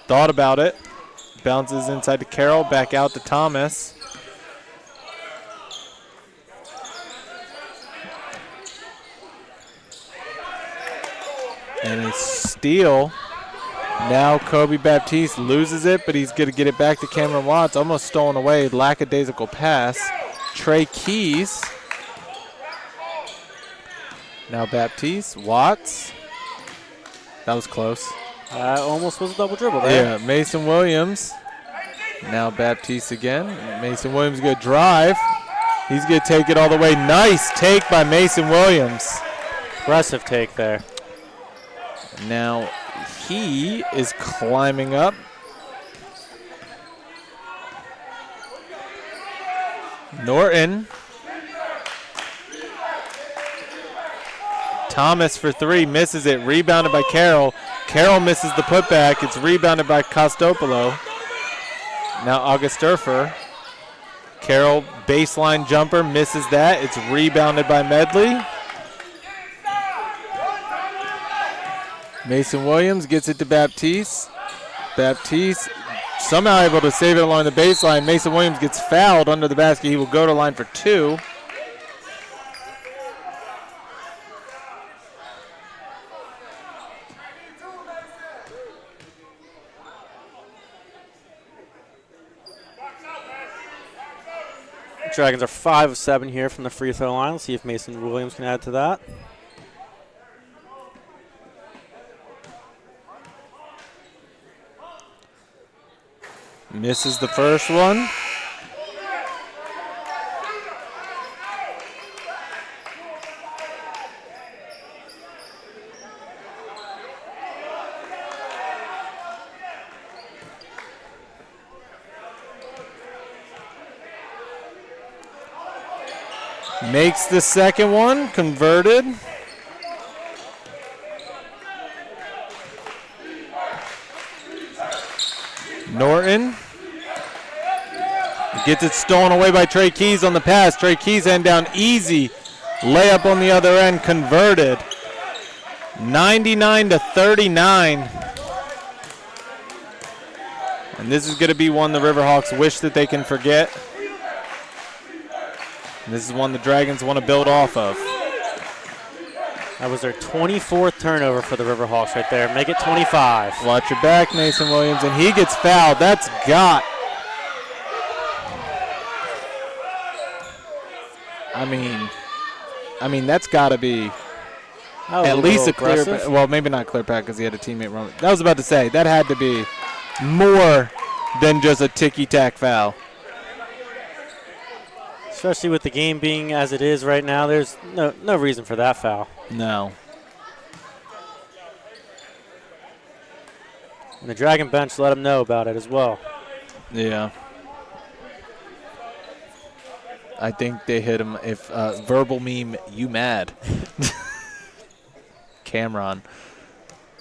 Speaker 1: thought about it. Bounces inside to Carroll, back out to Thomas. And a steal. Now Kobe Baptiste loses it, but he's going to get it back to Cameron Watts. Almost stolen away. Lackadaisical pass. Trey Keys. Now Baptiste. Watts. That was close.
Speaker 2: Almost was a double dribble there.
Speaker 1: Yeah, Mason Williams. Now Baptiste again. Mason Williams going to drive. He's going to take it all the way. Nice take by Mason Williams.
Speaker 2: Aggressive take there.
Speaker 1: Now he is climbing up. Norton. Thomas for three, misses it. Rebounded by Carroll. Carroll misses the putback. It's rebounded by Costopolo. Now Augusturfer. Carroll baseline jumper, misses that. It's rebounded by Medley. Mason Williams gets it to Baptiste. Baptiste somehow able to save it along the baseline. Mason Williams gets fouled under the basket. He will go to line for two.
Speaker 2: Dragons are 5 of 7 here from the free throw line. Let's see if Mason Williams can add to that.
Speaker 1: Misses the first one. Makes the second one, converted. Norton gets it stolen away by Trey Keys on the pass. Trey Keys end down easy. Layup on the other end, converted. 99-39. And this is going to be one the Riverhawks wish that they can forget. And this is one the Dragons want to build off of.
Speaker 2: That was their 24th turnover for the Riverhawks right there. Make it 25.
Speaker 1: Watch your back, Mason Williams, and he gets fouled. That's got. I mean, that's got to be at least a clear. Well, maybe not clear pack because he had a teammate run. I was about to say that had to be more than just a ticky-tack foul.
Speaker 2: Especially with the game being as it is right now, there's no reason for that foul.
Speaker 1: No.
Speaker 2: And the Dragon bench let him know about it as well.
Speaker 1: Yeah. I think they hit him if verbal meme, you mad. Cameron.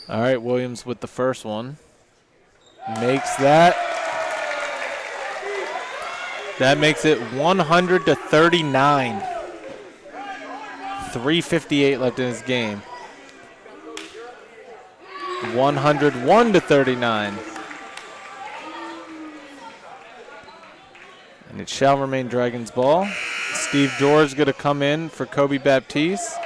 Speaker 1: All right, Williams with the first one. Makes that. That makes it 100-39. 3:58 left in his game. 101-39. And it shall remain Dragons ball. Steve Dorr's going to come in for Kobe Baptiste.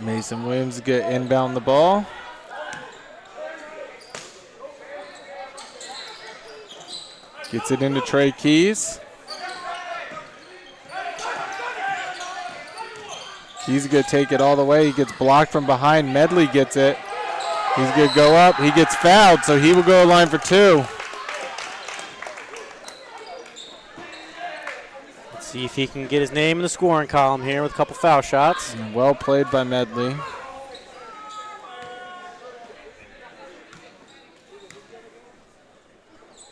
Speaker 1: Mason Williams get inbound the ball. Gets it into Trey Keys. He's going to take it all the way. He gets blocked from behind. Medley gets it. He's going to go up. He gets fouled, so he will go to line for two.
Speaker 2: Let's see if he can get his name in the scoring column here with a couple foul shots.
Speaker 1: And well played by Medley.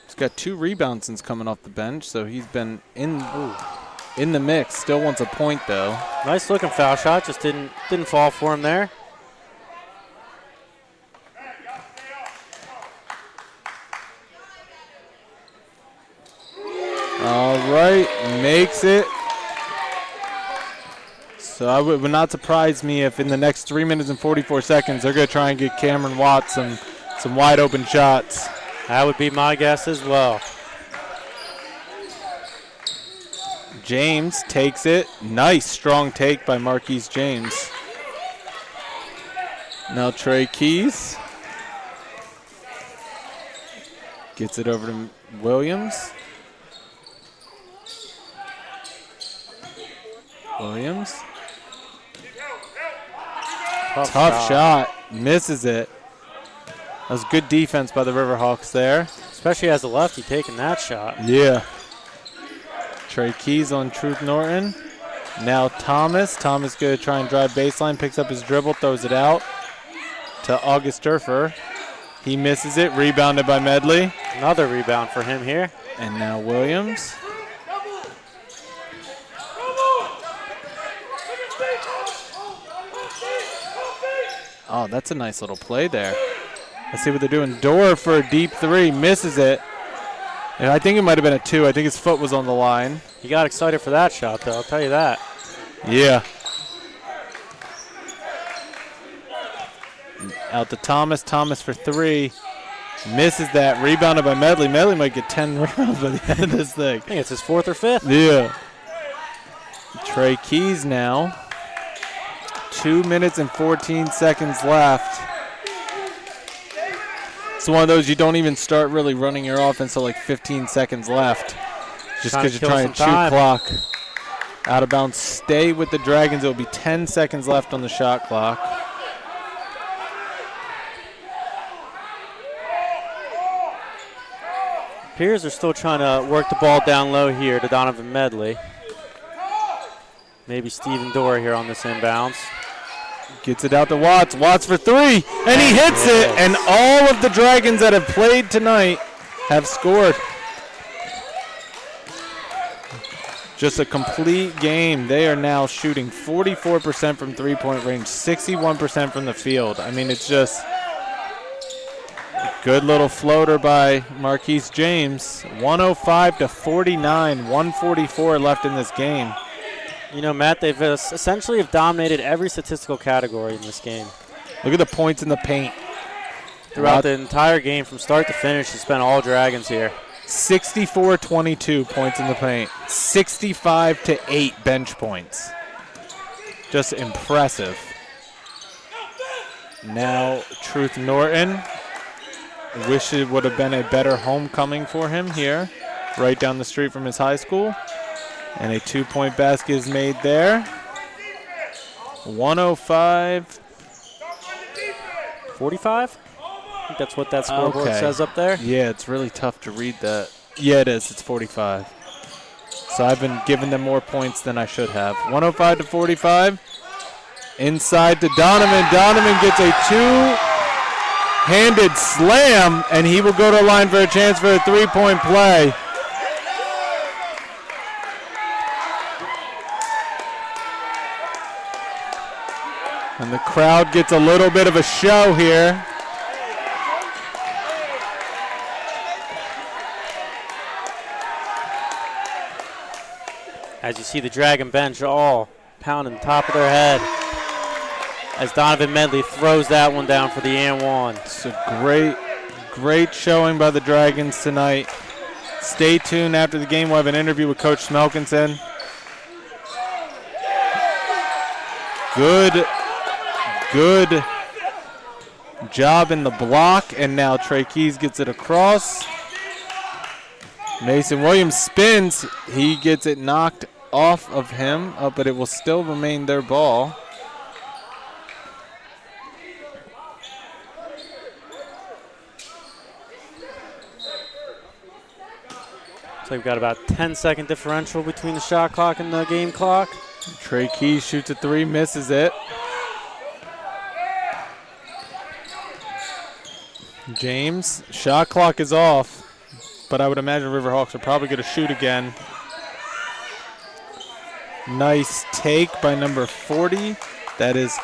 Speaker 1: He's got 2 rebounds since coming off the bench, so he's been in the mix. Still wants a point, though.
Speaker 2: Nice looking foul shot, just didn't fall for him there.
Speaker 1: All right, makes it. So I would not surprise me if in the next 3 minutes and 44 seconds they're going to try and get Cameron Watts some wide open shots.
Speaker 2: That would be my guess as well.
Speaker 1: James takes it. Nice strong take by Marquise James. Now Trey Keys gets it over to Williams. Williams.
Speaker 2: Tough
Speaker 1: Shot. Misses it. That was good defense by the Riverhawks there.
Speaker 2: Especially as a lefty taking that shot.
Speaker 1: Yeah. Trey Keys on Truth Norton. Now Thomas. Thomas going to try and drive baseline. Picks up his dribble. Throws it out to August Durfer. He misses it. Rebounded by Medley.
Speaker 2: Another rebound for him here.
Speaker 1: And now Williams. Oh, that's a nice little play there. Let's see what they're doing. Dorr for a deep three. Misses it. And I think it might have been a 2. I think his foot was on the line.
Speaker 2: He got excited for that shot, though. I'll tell you that.
Speaker 1: Yeah. Out to Thomas. Thomas for 3. Misses that. Rebounded by Medley. Medley might get 10 rebounds by the end of this thing.
Speaker 2: I think it's his 4th or 5th.
Speaker 1: Yeah. Trey Keys now. 2 minutes and 14 seconds left. It's one of those you don't even start really running your offense until like 15 seconds left. Just because you're trying to chew clock. Out of bounds. Stay with the Dragons. It will be 10 seconds left on the shot clock.
Speaker 2: Piers are still trying to work the ball down low here to Donovan Medley. Maybe Steven Dorr here on this inbounds.
Speaker 1: Gets it out to Watts. Watts for 3. And he hits it. And all of the Dragons that have played tonight have scored. Just a complete game. They are now shooting 44% from three-point range, 61% from the field. I mean, it's just a good little floater by Marquise James. 105-49, 144 left in this game.
Speaker 2: You know, Matt, they've essentially have dominated every statistical category in this game.
Speaker 1: Look at the points in the paint.
Speaker 2: Throughout the entire game, from start to finish, it's been all Dragons here.
Speaker 1: 64-22 points in the paint. 65-8 bench points. Just impressive. Now, Truth Norton. Wish it would have been a better homecoming for him here, right down the street from his high school. And a 2-point basket is made there. 105.
Speaker 2: 45? I think that's what that scoreboard says up there.
Speaker 1: Yeah, it's really tough to read that. Yeah, it is. It's 45. So I've been giving them more points than I should have. 105-45. Inside to Donovan. Donovan gets a 2-handed slam, and he will go to the line for a chance for a 3-point play. And the crowd gets a little bit of a show here.
Speaker 2: As you see the Dragon bench all pounding the top of their head as Donovan Medley throws that one down for the and one.
Speaker 1: It's a great showing by the Dragons tonight. Stay tuned after the game. We'll have an interview with Coach Smelkinson. Good job in the block, and now Trey Keys gets it across. Mason Williams spins. He gets it knocked off of him, but it will still remain their ball.
Speaker 2: So we've got about 10-second differential between the shot clock and the game clock.
Speaker 1: Trey Keys shoots a 3, misses it. James, shot clock is off, but I would imagine Riverhawks are probably going to shoot again. Nice take by number 40. That is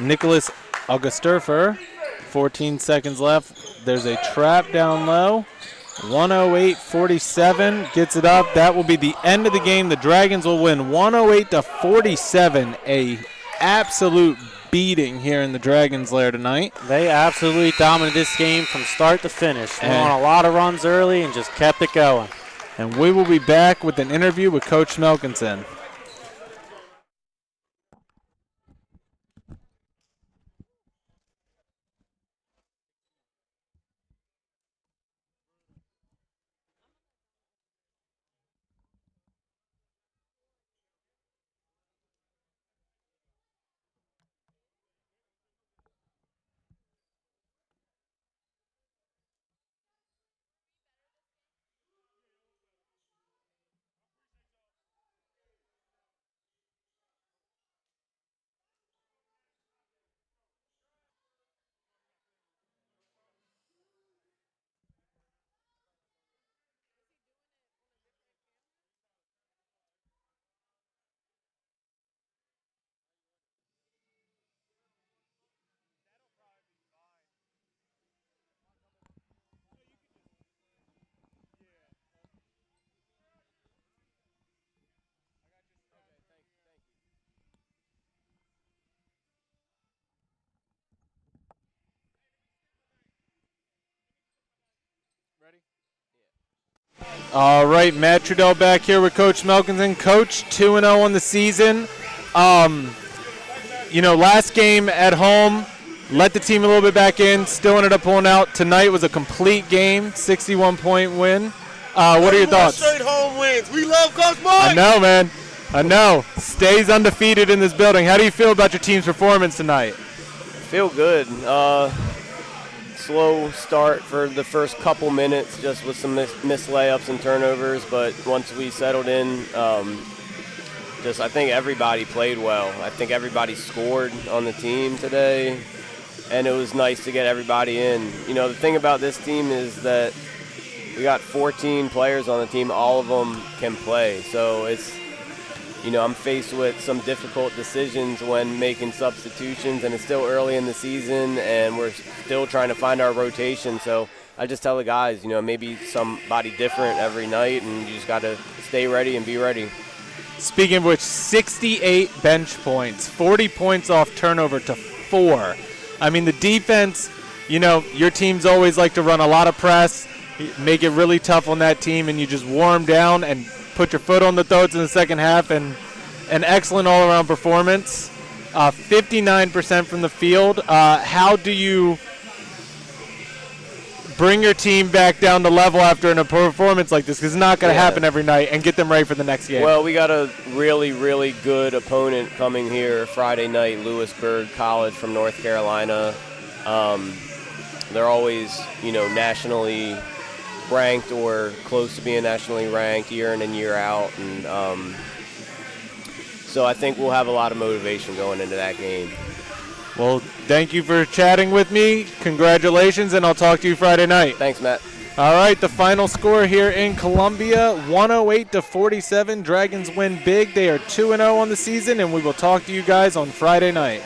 Speaker 1: Nicholas Augusturfer. 14 seconds left. There's a trap down low. 108-47, gets it up. That will be the end of the game. The Dragons will win 108-47. A absolute beating here in the Dragons' lair tonight.
Speaker 2: They absolutely dominated this game from start to finish. Went on a lot of runs early and just kept it going.
Speaker 1: And we will be back with an interview with Coach Smelkinson. All right, Matt Trudell back here with Coach Melkinson. Coach, 2-0 on the season. Last game at home, let the team a little bit back in, still ended up pulling out. Tonight was a complete game, 61-point win. What are your thoughts?
Speaker 4: Straight home wins. We love Coach Mike.
Speaker 1: I know, man. I know. Stays undefeated in this building. How do you feel about your team's performance tonight?
Speaker 5: Feel good. Slow start for the first couple minutes, just with some missed layups and turnovers. But once we settled in, I think everybody played well. I think everybody scored on the team today, and it was nice to get everybody in. The thing about this team is that we got 14 players on the team. All of them can play. So it's, I'm faced with some difficult decisions when making substitutions, and it's still early in the season, and we're still trying to find our rotation. So I just tell the guys, maybe somebody different every night, and you just got to stay ready and be ready.
Speaker 1: Speaking of which, 68 bench points, 40 points off turnover to 4. I mean, the defense, your teams always like to run a lot of press, make it really tough on that team, and you just warm down and put your foot on the throats in the second half, and an excellent all-around performance. 59% from the field. How do you bring your team back down to level after a performance like this? Because it's not going to happen every night, and get them ready for the next game.
Speaker 5: Well, we got a really, really good opponent coming here Friday night, Lewisburg College from North Carolina. They're always, nationally ranked or close to being nationally ranked year in and year out. And so I think we'll have a lot of motivation going into that game.
Speaker 1: Well, thank you for chatting with me. Congratulations, and I'll talk to you Friday night.
Speaker 5: Thanks, Matt.
Speaker 1: All right, the final score here in Columbia, 108-47. Dragons win big. They are 2-0 on the season, and we will talk to you guys on Friday night.